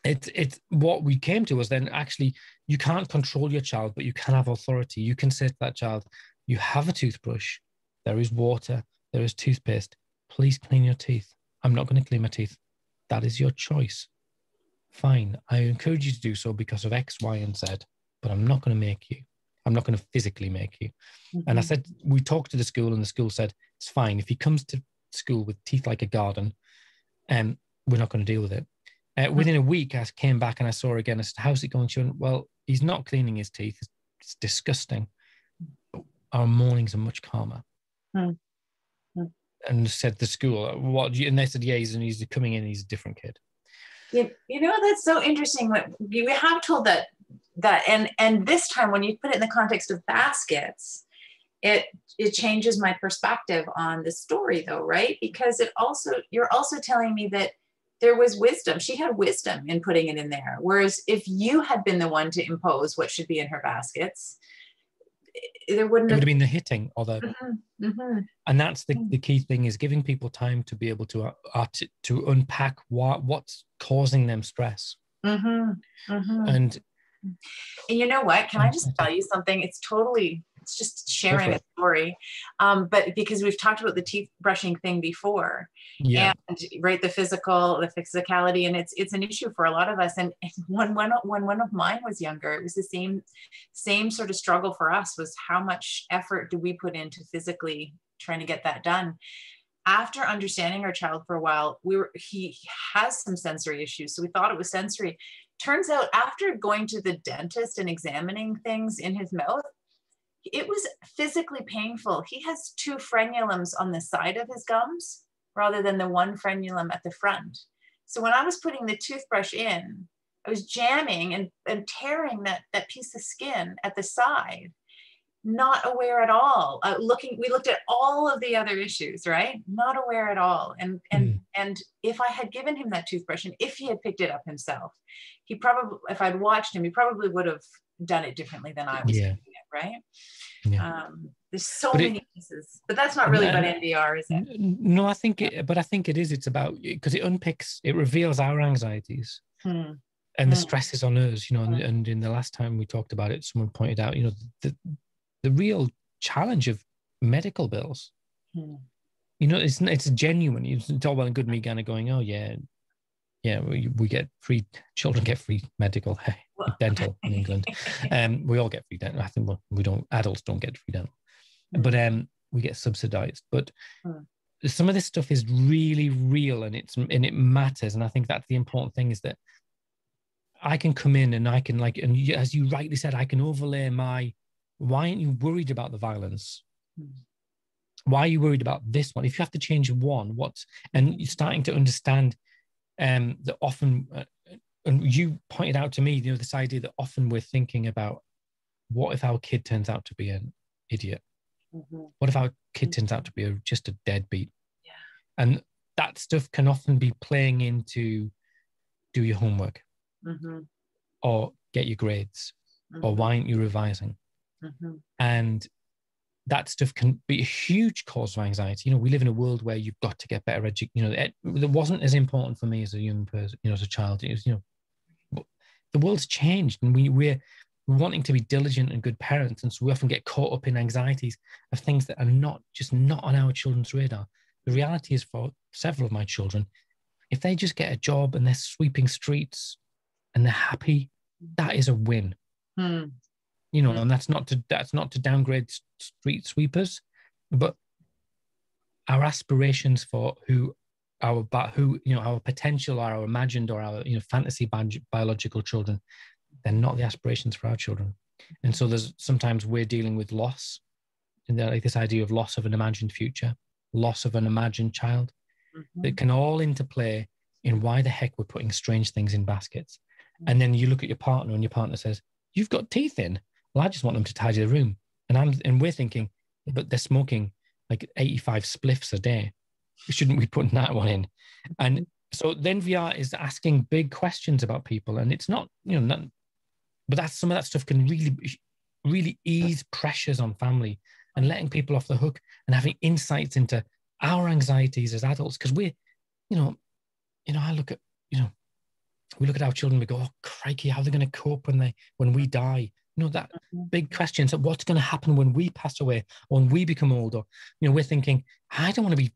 It's what we came to was then actually you can't control your child, but you can have authority. You can say to that child, you have a toothbrush, there is water, there is toothpaste. Please clean your teeth. I'm not going to clean my teeth. That is your choice. Fine. I encourage you to do so because of X, Y, and Z, but I'm not going to make you. I'm not going to physically make you. Mm-hmm. And I said, we talked to the school, and the school said, it's fine. If he comes to school with teeth like a garden, we're not going to deal with it. Within a week, I came back and I saw her again. I said, how's it going? She went, well, he's not cleaning his teeth. It's disgusting. Our mornings are much calmer. Mm-hmm. And said the school, what? And they said, yeah, he's coming in. He's a different kid. That's so interesting. We have told that and this time when you put it in the context of baskets, it changes my perspective on the story, though, right? Because you're also telling me that there was wisdom. She had wisdom in putting it in there. Whereas if you had been the one to impose what should be in her baskets, there wouldn't have been the hitting or the. Mm-hmm, mm-hmm. And that's the key thing, is giving people time to be able to unpack what's causing them stress. Mm-hmm, mm-hmm. And you know what? Can I just tell you something? It's just sharing a story. But because we've talked about the teeth brushing thing before, and right, the physicality, and it's an issue for a lot of us. And when one of mine was younger, it was the same sort of struggle for us, was how much effort do we put into physically trying to get that done. After understanding our child for a while, he has some sensory issues. So we thought it was sensory. Turns out after going to the dentist and examining things in his mouth, it was physically painful. He has 2 frenulums on the side of his gums rather than the 1 frenulum at the front. So when I was putting the toothbrush in, I was jamming and tearing that piece of skin at the side, not aware at all. We looked at all of the other issues, right? Not aware at all. And if I had given him that toothbrush, and if he had picked it up himself, if I'd watched him, he probably would have done it differently than I was doing it, right? Yeah. There's so many pieces, but that's not really about NVR, is it? No, I think it is. It's about, because it reveals our anxieties and the stresses on us, and in the last time we talked about it, someone pointed out, the real challenge of medical bills. It's genuine. It's all well and good me kind of going, oh yeah, we get free, children get free medical, dental in England. We all get free dental. I think adults don't get free dental, but we get subsidized. But some of this stuff is really real, and it matters. And I think that's the important thing, is that I can come in and I can, and as you rightly said, I can overlay why aren't you worried about the violence? Why are you worried about this one? If you have to change one, and you're starting to understand that often, and you pointed out to me, this idea that often we're thinking about, what if our kid turns out to be an idiot? What if our kid turns out to be just a deadbeat? Yeah. And that stuff can often be playing into do your homework, or get your grades, or why aren't you revising? And that stuff can be a huge cause of anxiety. We live in a world where you've got to get better education. It wasn't as important for me as a young person, as a child. It was, the world's changed, and we're wanting to be diligent and good parents. And so we often get caught up in anxieties of things that are not on our children's radar. The reality is, for several of my children, if they just get a job and they're sweeping streets and they're happy, that is a win. And that's not to downgrade street sweepers, but our aspirations for our potential, or our imagined, or our fantasy biological children, they're not the aspirations for our children. And so sometimes we're dealing with loss, and like this idea of loss of an imagined future, loss of an imagined child, that can all interplay in why the heck we're putting strange things in baskets. And then you look at your partner, and your partner says, "You've got teeth in." Well, I just want them to tidy the room. And we're thinking, but they're smoking like 85 spliffs a day. Shouldn't we put that one in? And so then VR is asking big questions about people. And it's not, but some of that stuff can really, really ease pressures on family, and letting people off the hook, and having insights into our anxieties as adults. Because we look at our children, we go, "Oh, crikey, how are they going to cope when we die?" That big questions of what's going to happen when we pass away, or when we become older. We're thinking, I don't want to be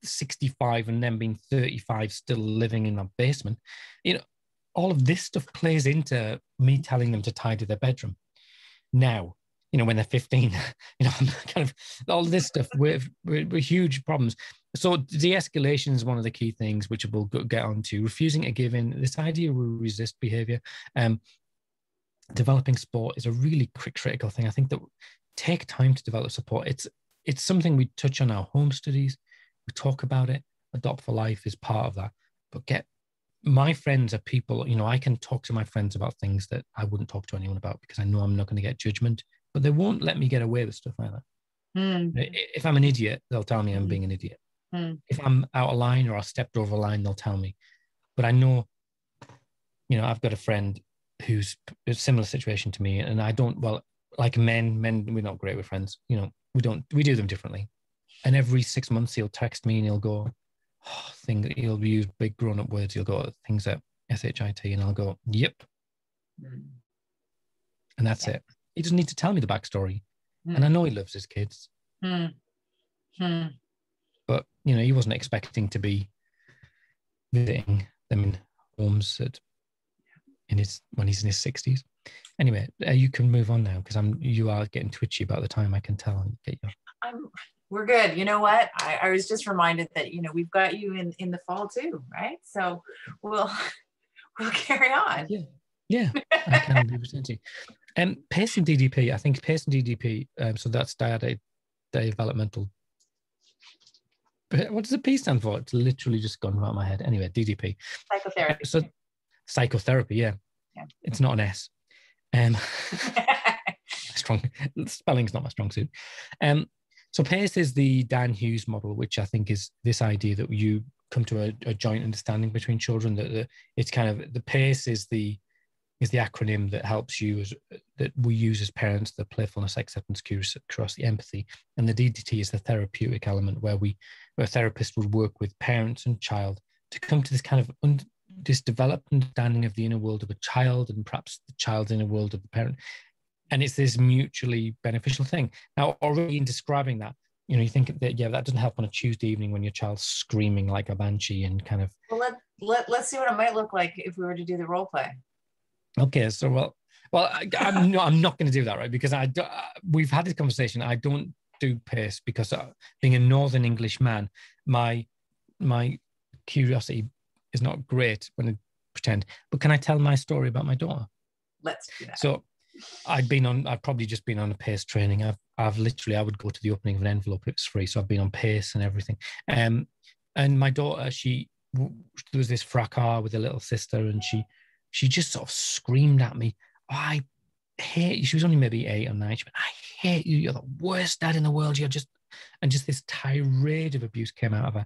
65 and then being 35 still living in my basement. All of this stuff plays into me telling them to tidy their bedroom. Now, when they're 15, kind of all this stuff, we're huge problems. So de-escalation is one of the key things, which we'll get on to. Refusing to give in, this idea we resist behavior. Developing sport is a really critical thing. I think that take time to develop support. It's something we touch on our home studies. We talk about it. Adopt for Life is part of that. But my friends are people, I can talk to my friends about things that I wouldn't talk to anyone about, because I know I'm not going to get judgment, but they won't let me get away with stuff like that. If I'm an idiot, they'll tell me I'm being an idiot. If I'm out of line, or I stepped over a line, they'll tell me. But I know, I've got a friend who's a similar situation to me, and I don't, like men, we're not great with friends. We do them differently. And every 6 months he'll text me and he'll go, he'll use big grown-up words. He'll go, things at SHIT, and I'll go, yep. And that's it. He doesn't need to tell me the backstory. And I know he loves his kids. But, he wasn't expecting to be visiting them in homes when he's in his 60s. Anyway, you can move on now, because you are getting twitchy about the time, I can tell. We're good. You know what? I was just reminded that, we've got you in the fall too, right? So we'll carry on. Yeah, I can be presenting. PACE and DDP, I think PACE and DDP, so that's developmental. What does the P stand for? It's literally just gone out of my head. Anyway, DDP. Psychotherapy. So psychotherapy, yeah. It's not an S. Strong spelling's not my strong suit. So PACE is the Dan Hughes model, which I think is this idea that you come to a joint understanding between children. That it's kind of, the PACE is the acronym that helps you, that we use as parents: the playfulness, acceptance, curiosity, empathy. And the DDT is the therapeutic element, where a therapist would work with parents and child to come to this kind of this developed understanding of the inner world of a child, and perhaps the child's inner world of the parent. And it's this mutually beneficial thing. Now, already in describing that, you think that, that doesn't help on a Tuesday evening when your child's screaming like a banshee and kind of. Well, let's see what it might look like if we were to do the role play. Okay, so I'm not going to do that, right? Because we've had this conversation. I don't do PACE because being a Northern English man, my curiosity is not great when I pretend. But can I tell my story about my daughter? Let's do that. So I'd probably just been on a PACE training. I've literally, I would go to the opening of an envelope, it was free. So I've been on PACE and everything. And my daughter, there was this fracas with a little sister, and she just sort of screamed at me, oh, I hate you. She was only maybe 8 or 9. She went, I hate you. You're the worst dad in the world. And just this tirade of abuse came out of her.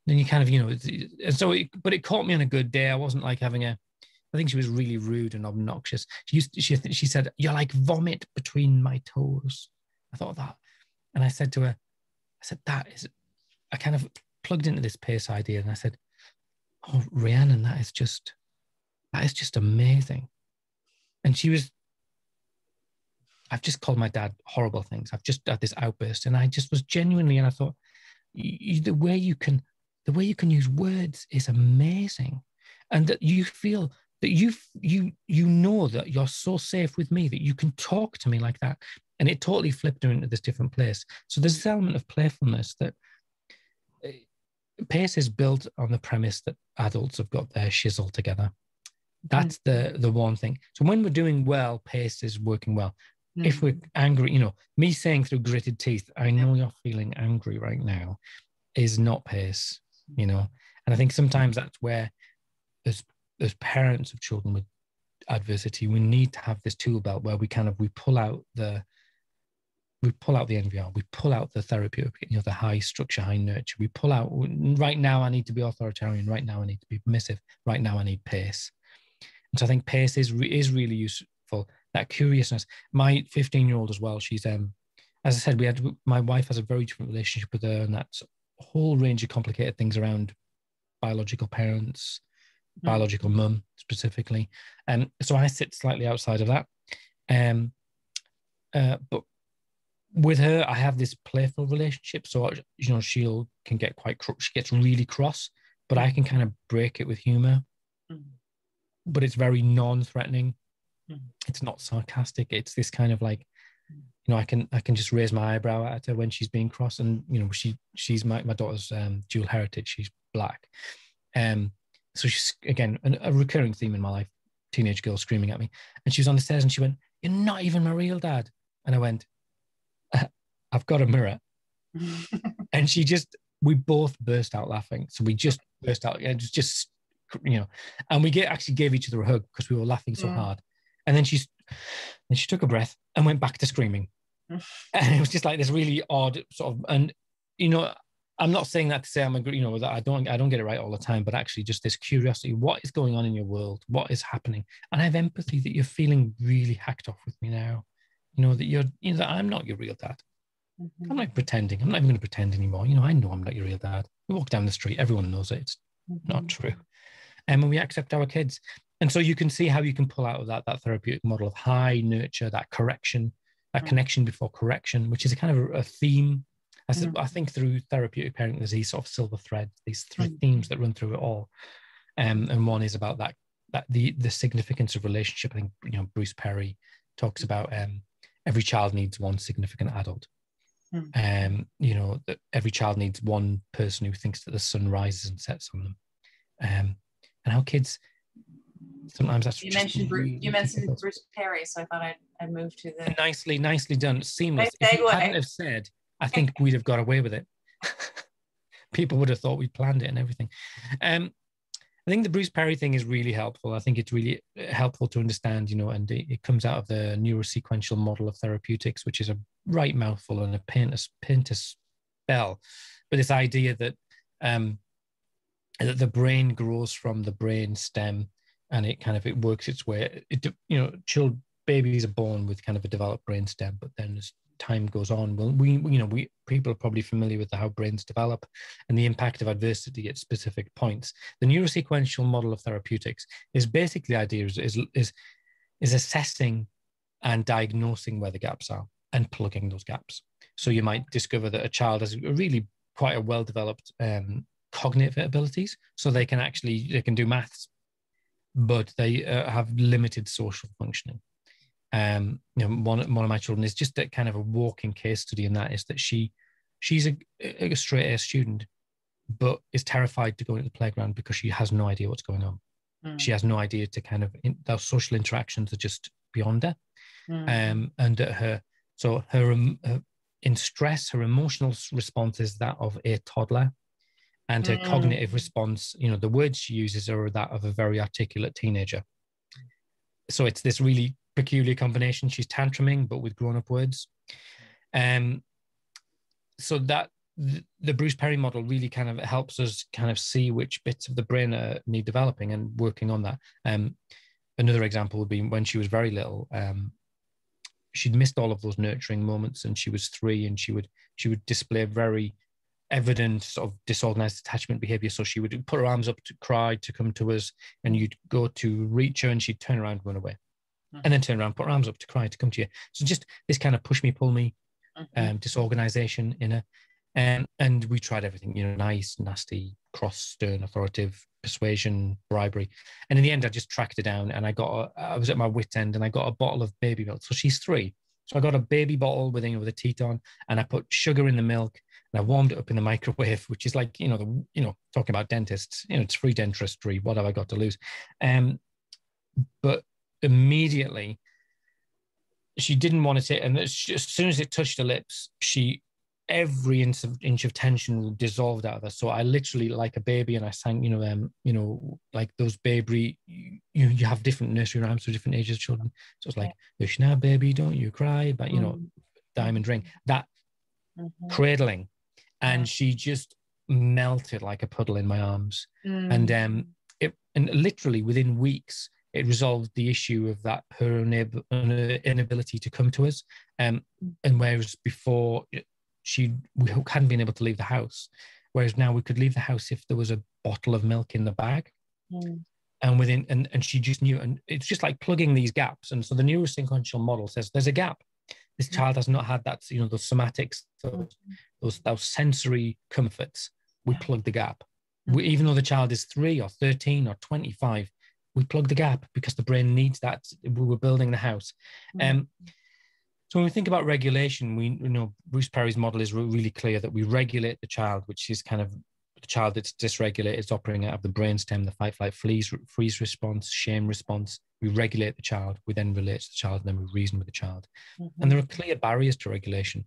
Then you kind of, and so, but it caught me on a good day. I wasn't like I think she was really rude and obnoxious. She said, you're like vomit between my toes. I thought that. And I said to her, I kind of plugged into this PACE idea, and I said, oh, Rhiannon, that is just amazing. And I've just called my dad horrible things. I've just had this outburst, and I just was genuinely, and I thought, the way you can use words is amazing. And that you feel that you know that you're so safe with me that you can talk to me like that. And it totally flipped her into this different place. So there's this element of playfulness that PACE is built on the premise that adults have got their shizzle together. That's the one thing. So when we're doing well, PACE is working well. If we're angry, me saying through gritted teeth, I know you're feeling angry right now, is not PACE, And I think sometimes that's where as parents of children with adversity, we need to have this tool belt where we pull out the NVR, we pull out the therapeutic, the high structure, high nurture. We pull out, right now I need to be authoritarian, right now I need to be permissive, right now I need PACE. And so I think PACE is really useful, that curiousness. My 15-year-old as well, she's, as I said, my wife has a very different relationship with her, and that's a whole range of complicated things around biological parents, biological mum specifically. So I sit slightly outside of that. But with her, I have this playful relationship. So, she gets really cross, but I can kind of break it with humor. But it's very non-threatening. It's not sarcastic. It's this kind of like, I can just raise my eyebrow at her when she's being cross. And, she's my daughter's dual heritage. She's Black. So she's, again, a recurring theme in my life, teenage girl screaming at me. And she was on the stairs and she went, you're not even my real dad. And I went, I've got a mirror. And we both burst out laughing. So we just burst out, just and we actually gave each other a hug because we were laughing so hard. And then she took a breath and went back to screaming. And it was just like this really odd sort of, and, I'm not saying that to say that I don't get it right all the time, but actually just this curiosity, what is going on in your world? What is happening? And I have empathy that you're feeling really hacked off with me now. That that I'm not your real dad. I'm not pretending. I'm not even going to pretend anymore. I know I'm not your real dad. We walk down the street, everyone knows it. It's not true. And when we accept our kids. And so you can see how you can pull out of that therapeutic model of high nurture, that correction, that connection before correction, which is a kind of a theme. I think through therapeutic parenting, there's these sort of silver threads, these 3 themes that run through it all. And one is about the significance of relationship. I think, Bruce Perry talks about every child needs one significant adult. That every child needs one person who thinks that the sun rises and sets on them. And how kids, sometimes that's you mentioned Bruce Perry, so I thought I'd move to the nicely done, seamless. Nice if you hadn't have said, I think we'd have got away with it. People would have thought we planned it and everything. I think the Bruce Perry thing is really helpful. I think it's really helpful to understand, and it comes out of the neurosequential model of therapeutics, which is a right mouthful and a pain to spell. But this idea that the brain grows from the brain stem, and it works its way. Babies are born with kind of a developed brain stem, but then as time goes on, people are probably familiar with how brains develop and the impact of adversity at specific points. The neurosequential model of therapeutics is basically the idea is assessing and diagnosing where the gaps are and plugging those gaps. So you might discover that a child has really quite a well-developed cognitive abilities, so they can do maths, but they have limited social functioning. One of my children is just a kind of a walking case study in that, is that she's a straight A student, but is terrified to go into the playground because she has no idea what's going on. She has no idea to kind of, those social interactions are just beyond her. And her in stress, her emotional response is that of a toddler, and her cognitive response, the words she uses are that of a very articulate teenager. So it's this really peculiar combination. She's tantruming, but with grown-up words. So that the Bruce Perry model really kind of helps us kind of see which bits of the brain need developing and working on that. Another example would be when she was very little. She'd missed all of those nurturing moments, and she was 3, and she would display very evident sort of disorganized attachment behavior. So she would put her arms up to cry, to come to us, and you'd go to reach her and she'd turn around and run away, and then turn around, put her arms up to cry, to come to you. So just this kind of push me, pull me, disorganization in her. And we tried everything, nice, nasty, cross, stern, authoritative, persuasion, bribery. And in the end, I just tracked her down, and I was at my wit's end, and I got a bottle of baby milk. So she's 3. So I got a baby bottle with a teat on, and I put sugar in the milk, and I warmed it up in the microwave, which is like, talking about dentists, it's free dentistry. What have I got to lose? But immediately she didn't want to take, and as soon as it touched her lips, every inch of tension dissolved out of her. So I literally, like a baby, and I sang, like those baby, you have different nursery rhymes for different ages of children. So it's like, hush now, baby, don't you cry, but diamond ring, that cradling. And she just melted like a puddle in my arms. And literally within weeks, it resolved the issue of that, her inability to come to us. And whereas before, we hadn't been able to leave the house, whereas now we could leave the house if there was a bottle of milk in the bag. And she just knew. And it's just like plugging these gaps. And so the neurosequential model says there's a gap. This child has not had that, those somatics, those sensory comforts. We plug the gap. Even though the child is 3 or 13 or 25, we plug the gap because the brain needs that. We were building the house. So when we think about regulation, Bruce Perry's model is really clear that we regulate the child, which is kind of the child that's dysregulated, is operating out of the brainstem, the fight, flight, freeze response, shame response. We regulate the child. We then relate to the child, and then we reason with the child. And there are clear barriers to regulation.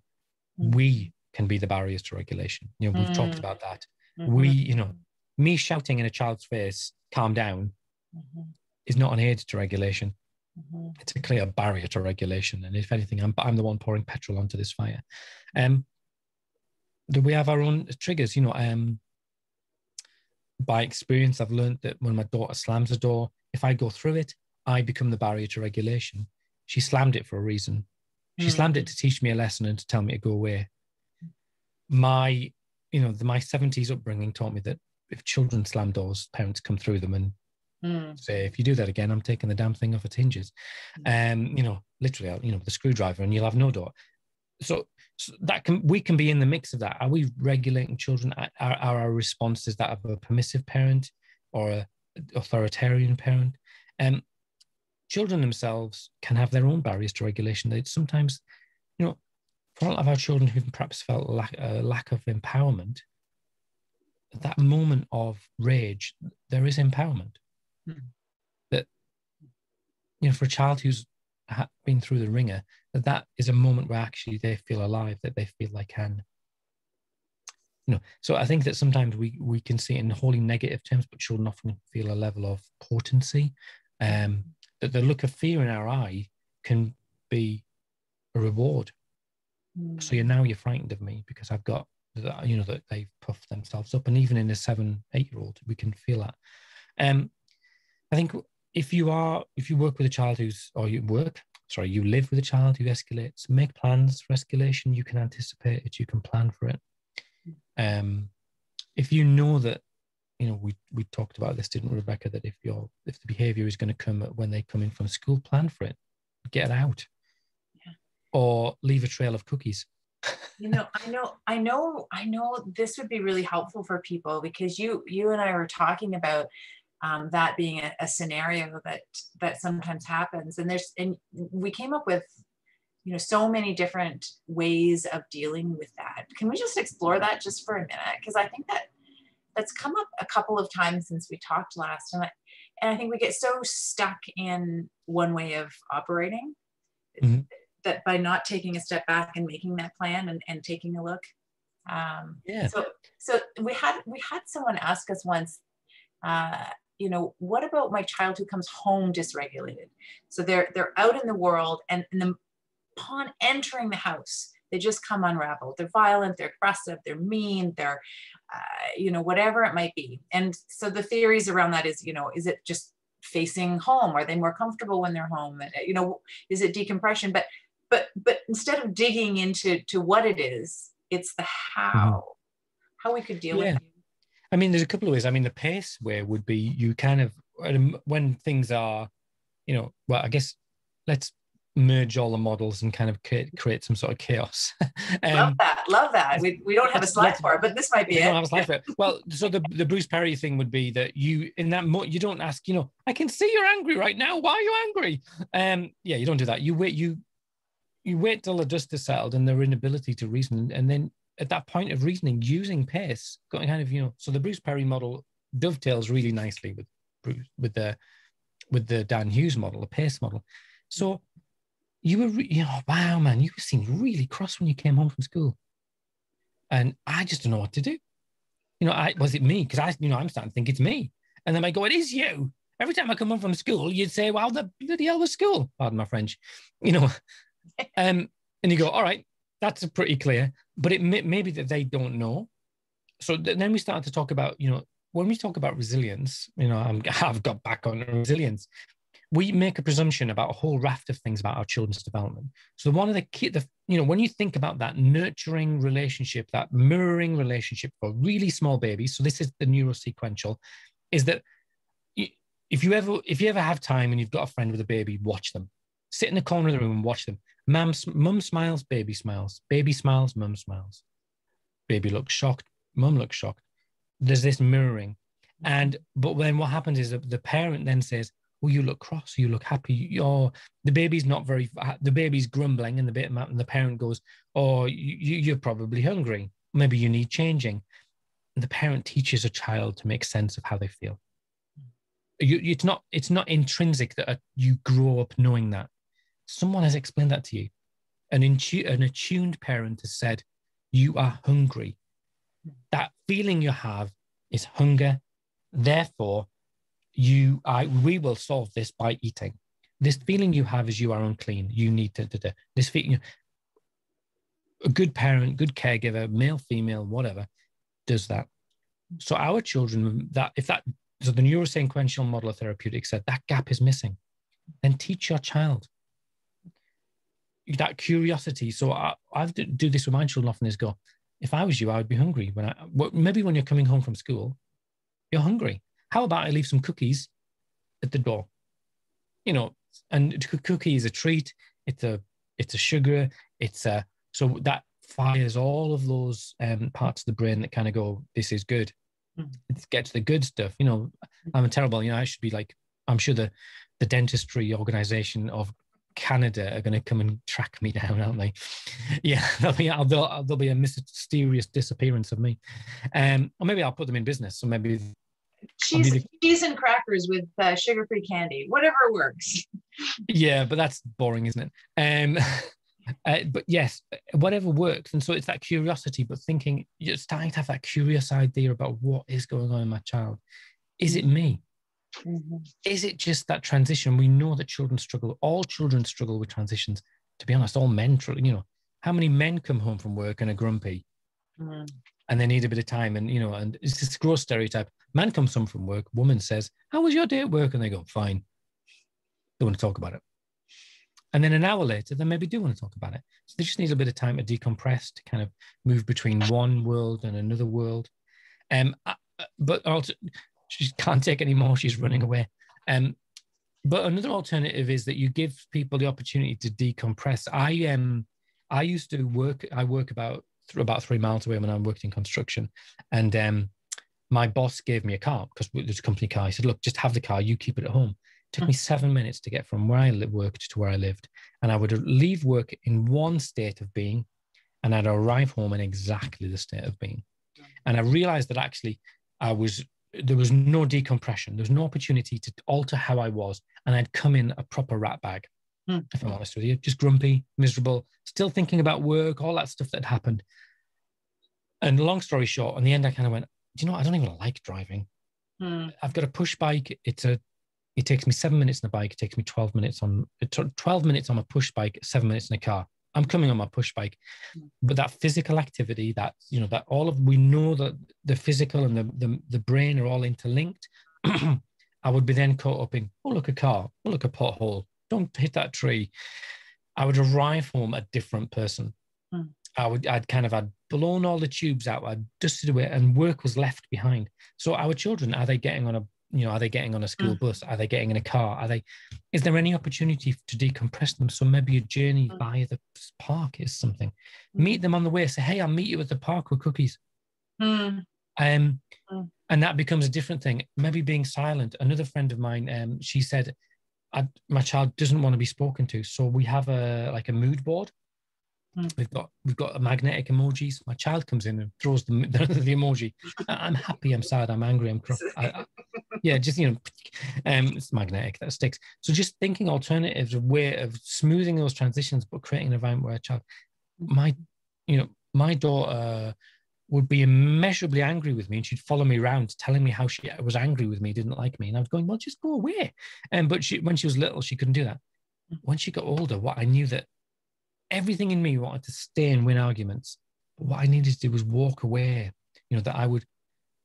We can be the barriers to regulation. We've talked about that. Me shouting in a child's face, calm down, is not an aid to regulation. It's a clear barrier to regulation. And if anything, I'm the one pouring petrol onto this fire. Do we have our own triggers? By experience, I've learned that when my daughter slams a door, if I go through it, I become the barrier to regulation. She slammed it for a reason. She slammed it to teach me a lesson and to tell me to go away. My 70s upbringing taught me that if children slam doors, parents come through them and say, if you do that again, I'm taking the damn thing off its hinges. Literally, the screwdriver, and you'll have no door. So we can be in the mix of that. Are we regulating children? Are our responses that of a permissive parent or an authoritarian parent? Children themselves can have their own barriers to regulation. They sometimes, for a lot of our children who've perhaps felt a lack of empowerment, at that moment of rage, there is empowerment. That, for a child who's been through the ringer, that is a moment where actually they feel alive, that they feel they can. So I think that sometimes we can see it in wholly negative terms, but children often feel a level of potency. That the look of fear in our eye can be a reward. So you're frightened of me because I've got that, that they've puffed themselves up. And even in a 7-8-year-old, we can feel that. I think if you work with a child you live with a child who escalates, make plans for escalation. You can anticipate it, you can plan for it. If you know that, we talked about this, didn't we, Rebecca, that if the behavior is going to come when they come in from school, plan for it, get it out, or leave a trail of cookies. I know this would be really helpful for people, because you and I were talking about that being a scenario that sometimes happens, and we came up with so many different ways of dealing with that. Can we just explore that just for a minute? Because I think that's come up a couple of times since we talked last, I think we get so stuck in one way of operating that by not taking a step back and making that plan and taking a look. So we had someone ask us once, what about my child who comes home dysregulated? So they're out in the world, and upon entering the house, they just come unraveled. They're violent, they're aggressive, they're mean, they're, whatever it might be. And so the theories around that is, is it just facing home? Are they more comfortable when they're home? Is it decompression? But instead of digging into what it is, it's the how we could deal with it. I mean, there's a couple of ways. I mean, the pace way would be you kind of, when things are, I guess let's merge all the models and kind of create some sort of chaos. Love that. We don't have a slide for it, but this might be it. Don't have a slide for it. Well, so the Bruce Perry thing would be that you don't ask, I can see you're angry right now. Why are you angry? You don't do that. You wait till the dust has settled and their inability to reason, and then at that point of reasoning, using pace, going kind of, so the Bruce Perry model dovetails really nicely with the Dan Hughes model, the pace model. So you were, wow, man, you seemed really cross when you came home from school, and I just don't know what to do. Was it me? Because I'm starting to think it's me, and then I go, it is you. Every time I come home from school, you'd say, "Well, the bloody hell was school." Pardon my French, and you go, "All right, that's pretty clear." But it may be that they don't know. So then we started to talk about, when we talk about resilience, I've got back on resilience. We make a presumption about a whole raft of things about our children's development. So one of the key, when you think about that nurturing relationship, that mirroring relationship for really small babies, so this is the neurosequential, is that if you ever have time and you've got a friend with a baby, watch them. Sit in the corner of the room and watch them. Mum smiles, baby smiles. Baby smiles, mum smiles. Baby looks shocked, mum looks shocked. There's this mirroring. But then what happens is the parent then says, "Oh, you look cross, you look happy." The baby's the baby's grumbling, and the parent goes, "Oh, you're probably hungry. Maybe you need changing." And the parent teaches a child to make sense of how they feel. It's not intrinsic that you grow up knowing that. Someone has explained that to you. An attuned parent has said, "You are hungry." That feeling you have is hunger. Therefore, we will solve this by eating. This feeling you have is you are unclean. You need to. This feeling. A good parent, good caregiver, male, female, whatever, does that. So our children, so the neurosequential model of therapeutics said that gap is missing. Then teach your child that curiosity. So I do this with my children often is go, if I was you, I would be hungry. Maybe when you're coming home from school, you're hungry. How about I leave some cookies at the door? And cookie is a treat. It's a sugar. So that fires all of those parts of the brain that kind of go, this is good. It gets the good stuff. I'm terrible. I should be like, I'm sure the dentistry organization of Canada are going to come and track me down, aren't they? Yeah, there'll be a mysterious disappearance of me. Or maybe I'll put them in business. So maybe cheese and crackers with sugar-free candy, whatever works. Yeah, but that's boring, isn't it? But yes, whatever works. And so it's that curiosity, but thinking, you're starting to have that curious idea about what is going on in my child. Is it me? Mm-hmm. Is it just that transition? We know that children struggle. All children struggle with transitions. To be honest, all men, how many men come home from work and are grumpy and they need a bit of time? And, and it's this gross stereotype. Man comes home from work, woman says, "How was your day at work?" And they go, "Fine." Don't want to talk about it. And then an hour later, they maybe do want to talk about it. So they just need a bit of time to decompress, to kind of move between one world and another world. But also, she can't take any more. She's running away. But another alternative is that you give people the opportunity to decompress. I used to work. I work about 3 miles away when I worked in construction, and my boss gave me a car because it was a company car. He said, "Look, just have the car. You keep it at home." It took me 7 minutes to get from where I worked to where I lived, and I would leave work in one state of being, and I'd arrive home in exactly the state of being. And I realized that actually I was there was no decompression. There was no opportunity to alter how I was. And I'd come in a proper rat bag, if I'm honest with you, just grumpy, miserable, still thinking about work, all that stuff that happened. And long story short, in the end, I kind of went, do you know what? I don't even like driving. I've got a push bike. It takes me 7 minutes on the bike. It takes me 12 minutes on a push bike, 7 minutes in a car. I'm coming on my push bike, but that physical activity, that, you know, that we know that the physical and the brain are all interlinked. I would be then caught up in, oh, look, a car, oh, look, a pothole, don't hit that tree. I would arrive home a different person. I'd blown all the tubes out, I'd dusted away, and work was left behind. So our children, are they getting on a school bus? Are they getting in a car? Is there any opportunity to decompress them? So maybe a journey via the park is something. Meet them on the way. Say, hey, I'll meet you at the park with cookies. And that becomes a different thing. Maybe being silent. Another friend of mine, she said, my child doesn't want to be spoken to. So we have a mood board. We've got a magnetic emojis. My child comes in and throws the emoji. I'm happy, I'm sad, I'm angry, I'm cross. Just, you know, it's magnetic, that sticks. So just thinking alternatives, a way of smoothing those transitions, but creating an environment where a child, my daughter would be immeasurably angry with me, and she'd follow me around telling me how she was angry with me, didn't like me. And I was going, well, just go away. But when she was little, she couldn't do that. When she got older, what I knew that everything in me wanted to stay and win arguments. But what I needed to do was walk away. You know, that I would,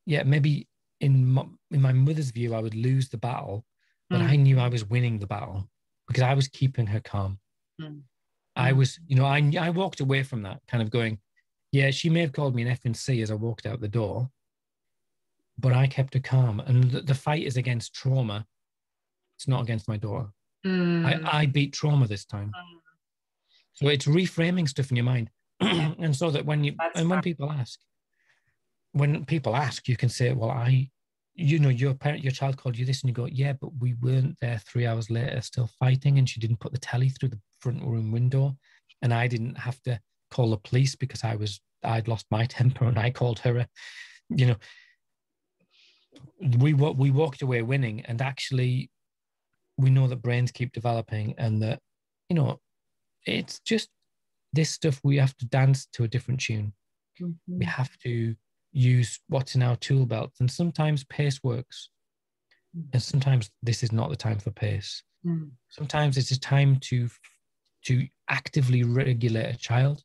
maybe in my mother's view, I would lose the battle, but I knew I was winning the battle because I was keeping her calm. I was, you know, I walked away from that kind of going, yeah, she may have called me an F and C as I walked out the door, but I kept her calm. And the fight is against trauma. It's not against my daughter. I beat trauma this time. So it's reframing stuff in your mind. And so that when people ask, you can say, well, your child called you this, and you go, yeah, but we weren't there 3 hours later still fighting, and she didn't put the telly through the front room window, and I didn't have to call the police because I'd lost my temper and I called her we walked away winning. And actually we know that brains keep developing, and that, you know, it's just this stuff, we have to dance to a different tune. We have to use what's in our tool belt, and sometimes pace works, and sometimes this is not the time for pace. Sometimes it's a time to actively regulate a child.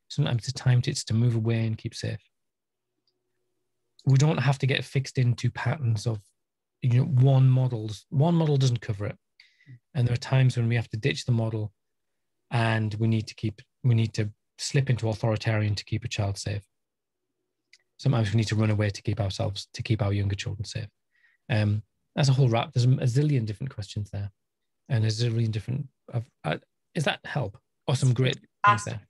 Sometimes it's time to move away and keep safe. We don't have to get fixed into patterns of, you know, one model doesn't cover it. And there are times when we have to ditch the model, and we need to slip into authoritarian to keep a child safe. Sometimes we need to run away to keep our younger children safe. That's a whole wrap. There's a zillion different questions there, and there's a zillion different. Is that help or some great things there?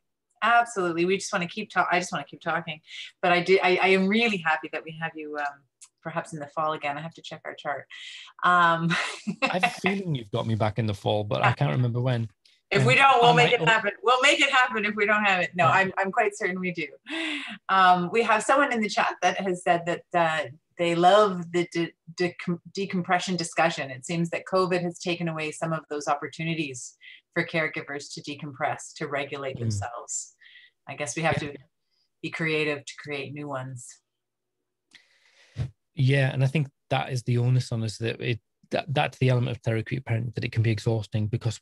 Absolutely. We just want to keep talking. I just want to keep talking, but I am really happy that we have you perhaps in the fall again. I have to check our chart. I have a feeling you've got me back in the fall, but I can't remember when. If we don't, we'll make it happen. We'll make it happen if we don't have it. No, yeah. I'm quite certain we do. We have someone in the chat that has said that they love the decompression discussion. It seems that COVID has taken away some of those opportunities for caregivers to decompress, to regulate themselves. I guess we have to be creative to create new ones. Yeah, and I think that is the onus on us, that's the element of therapeutic parenting, that it can be exhausting, because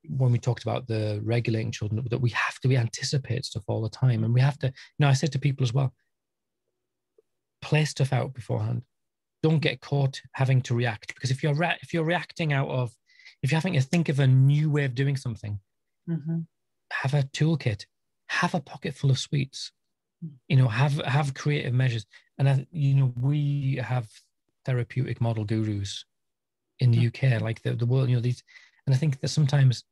when we talked about the regulating children, that we have to anticipate stuff all the time. And we have to, I said to people as well, play stuff out beforehand. Don't get caught having to react, because if you're reacting if you're having to think of a new way of doing something, have a toolkit, have a pocket full of sweets, have creative measures. And we have therapeutic model gurus in the UK, like the world, these, and I think that sometimes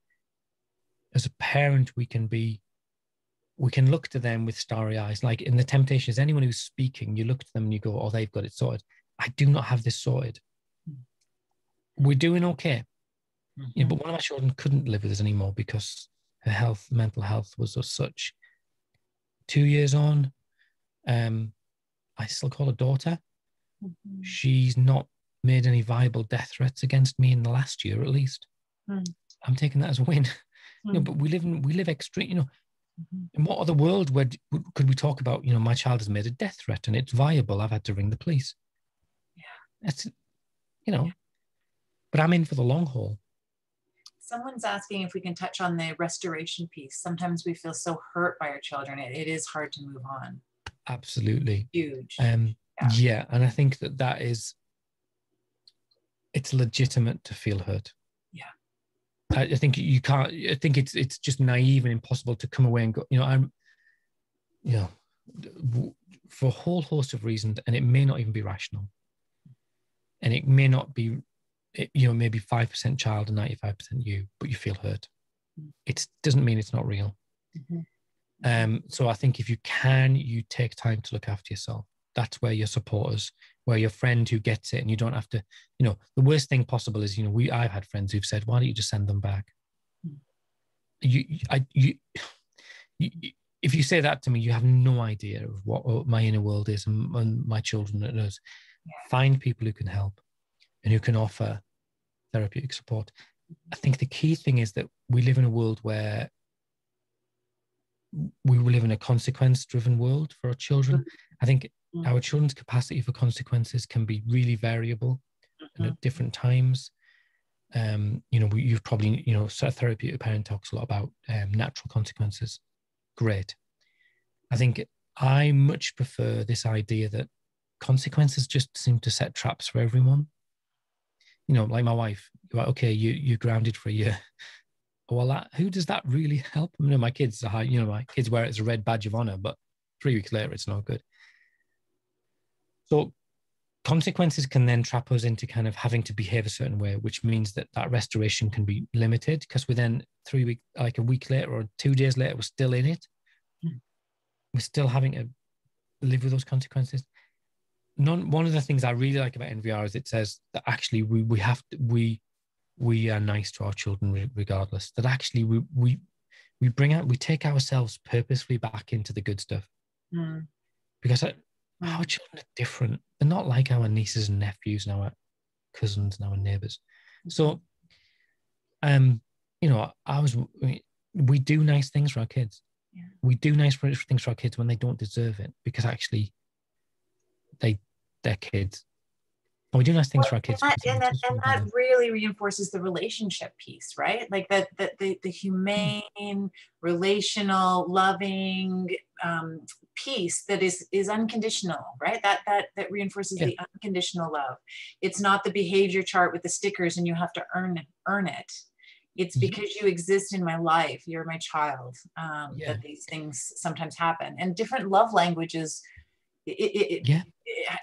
as a parent, we can look to them with starry eyes. Like in The Temptations, anyone who's speaking, you look to them and you go, oh, they've got it sorted. I do not have this sorted. We're doing okay. But one of my children couldn't live with us anymore because her mental health was as such. 2 years on, I still call her daughter. Mm-hmm. She's not made any viable death threats against me in the last year, at least. Mm-hmm. I'm taking that as a win. But we live extreme, in what other world could we talk about, my child has made a death threat and it's viable, I've had to ring the police. Yeah. That's, but I'm in for the long haul. Someone's asking if we can touch on the restoration piece. Sometimes we feel so hurt by our children. It is hard to move on. Absolutely. Huge. Yeah. And I think that it's legitimate to feel hurt. Yeah. I think you can't, I think it's just naive and impossible to come away and go, for a whole host of reasons, and it may not even be rational. And it may not be, maybe 5% child and 95% you, but you feel hurt. It doesn't mean it's not real. Mm-hmm. So I think if you can, you take time to look after yourself. That's where your supporters, where your friend who gets it, and you don't have to, the worst thing possible is, I've had friends who've said, why don't you just send them back? If you say that to me, you have no idea of what my inner world is and my children it is. Find people who can help and who can offer therapeutic support. I think the key thing is that we live in a world where we live in a consequence-driven world for our children. I think our children's capacity for consequences can be really variable and at different times. You've probably, Therapeutic Parenting talks a lot about natural consequences. Great. I think I much prefer this idea that consequences just seem to set traps for everyone. Like my wife, like, okay, you're grounded for a year. Well, who does that really help? My kids are high, my kids wear it as a red badge of honor, but 3 weeks later, it's not good. So consequences can then trap us into kind of having to behave a certain way, which means that restoration can be limited because we're then 3 weeks, like a week later or 2 days later, we're still in it. We're still having to live with those consequences. One of the things I really like about NVR is it says that actually we are nice to our children regardless. That actually we take ourselves purposefully back into the good stuff. Because our children are different. They're not like our nieces and nephews and our cousins and our neighbors. So, we do nice things for our kids. Yeah. We do nice things for our kids when they don't deserve it, because actually they're kids. And we do nice things for our kids. And that really reinforces the relationship piece, right? Like the humane, relational, loving piece that is unconditional, right? That reinforces the unconditional love. It's not the behavior chart with the stickers and you have to earn it. It's because you exist in my life. You're my child. That these things sometimes happen, and different love languages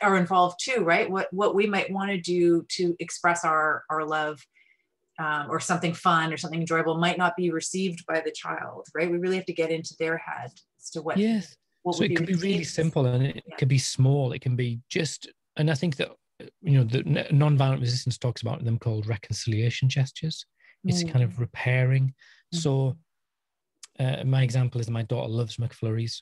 are involved too, right? What we might want to do to express our love, or something fun or something enjoyable might not be received by the child, right? We really have to get into their head as to what. Yes. So it can be really simple, and it can be small. It can be just, and I think that the nonviolent resistance talks about them called reconciliation gestures. It's kind of repairing. So my example is my daughter loves McFlurries.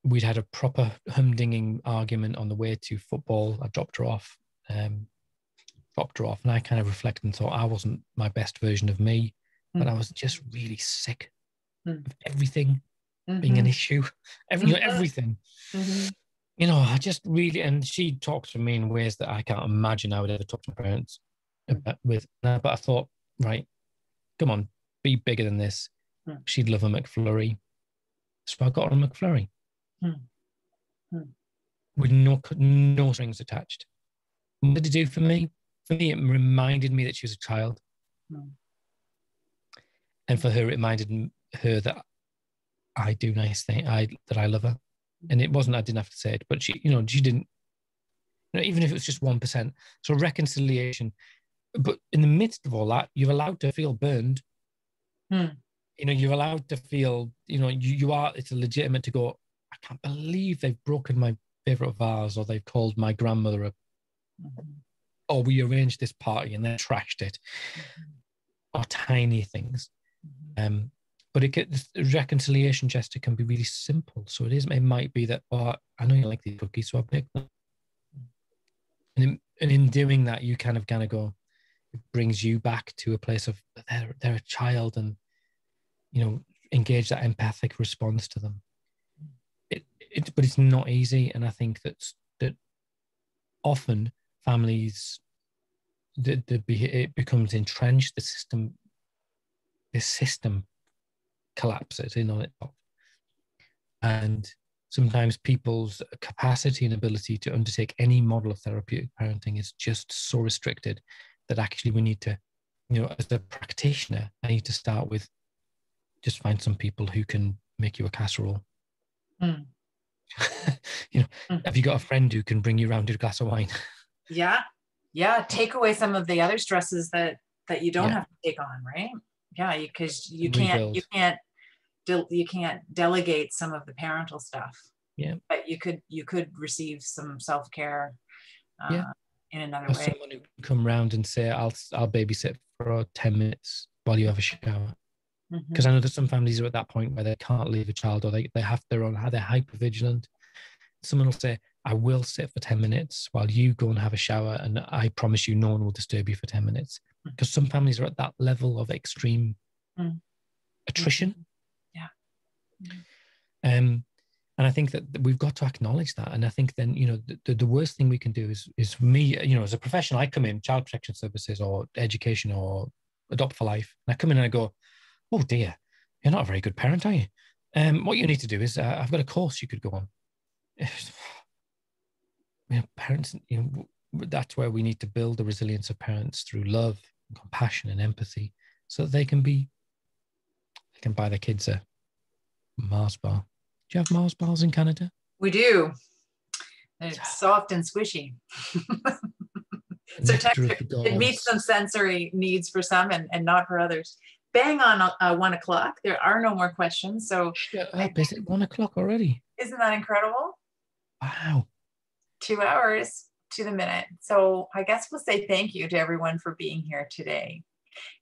We'd had a proper humdinging argument on the way to football. I dropped her off, and I kind of reflected and thought I wasn't my best version of me, but I was just really sick of everything being an issue, everything. I just really, and she talks to me in ways that I can't imagine I would ever talk to my parents with. But I thought, right, come on, be bigger than this. She'd love a McFlurry, so I got her a McFlurry. With no strings attached. What did it do for me? For me, it reminded me that she was a child. And for her, it reminded her that I do nice things, that I love her. And it wasn't, I didn't have to say it, but she didn't, even if it was just 1%. So reconciliation. But in the midst of all that, you're allowed to feel burned. You're allowed to feel, it's legitimate to go, I can't believe they've broken my favorite vase, or they've called my grandmother a, or we arranged this party and they trashed it, or tiny things. But the reconciliation gesture can be really simple. So it might be that, I know you like these cookies, so I baked them. in doing that, you kind of go, it brings you back to a place of they're a child, and engage that empathic response to them. But it's not easy, and I think that often families, it becomes entrenched. The system collapses in on itself, and sometimes people's capacity and ability to undertake any model of therapeutic parenting is just so restricted that actually we need to, as a practitioner, I need to start with just find some people who can make you a casserole. Mm. Have you got a friend who can bring you around a glass of wine? Yeah. Take away some of the other stresses that you don't have to take on, right? Yeah, because you can't delegate some of the parental stuff. Yeah, but you could receive some self-care in another way. Someone who can come round and say, I'll babysit for 10 minutes while you have a shower. Because I know that some families are at that point where they can't leave a child, or they have they're hyper vigilant. Someone will say, I will sit for 10 minutes while you go and have a shower, and I promise you no one will disturb you for 10 minutes. Because some families are at that level of extreme attrition. And I think that we've got to acknowledge that. And I think then, the worst thing we can do is for me, as a professional, I come in child protection services or education or Adopt for Life. And I come in and I go, oh dear, you're not a very good parent, are you? What you need to do is, I've got a course you could go on. Parents, that's where we need to build the resilience of parents through love, and compassion, and empathy, so that they can buy their kids a Mars bar. Do you have Mars bars in Canada? We do. They're soft and squishy. So it meets some sensory needs for some and not for others. Bang on 1 o'clock. There are no more questions. So is it 1 o'clock already? Isn't that incredible? Wow. 2 hours to the minute. So I guess we'll say thank you to everyone for being here today.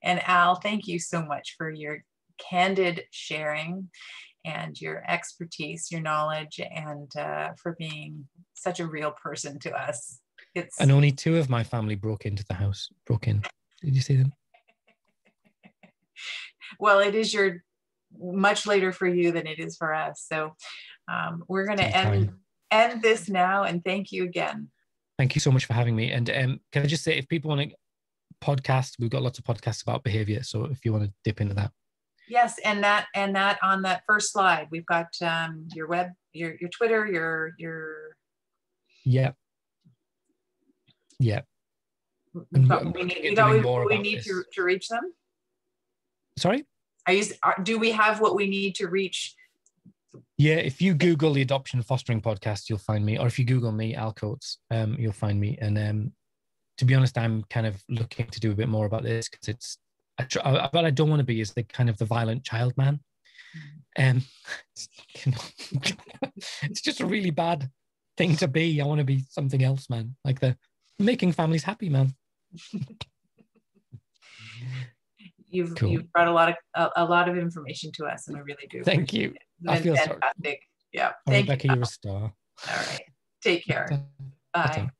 And Al, thank you so much for your candid sharing and your expertise, your knowledge, and for being such a real person to us. And only 2 of my family broke in. Did you see them? Well, it is much later for you than it is for us. So we're going to end this now, and thank you again. Thank you so much for having me. And can I just say, if people want to podcast, we've got lots of podcasts about behavior. So if you want to dip into that. Yes, and that on that first slide, we've got your web, your Twitter, your. Yeah. We need to reach them. Sorry? Do we have what we need to reach? Yeah, if you Google the Adoption Fostering Podcast, you'll find me. Or if you Google me, Al Coates, you'll find me. And to be honest, I'm kind of looking to do a bit more about this, because what I don't want to be is the violent child man. It's just a really bad thing to be. I want to be something else, man. Like the making families happy, man. You've brought a lot of information to us, and I really do. Thank you. I feel fantastic. sorry. Yeah. Thank you. Rebecca, you're a star. All right. Take care. Bye.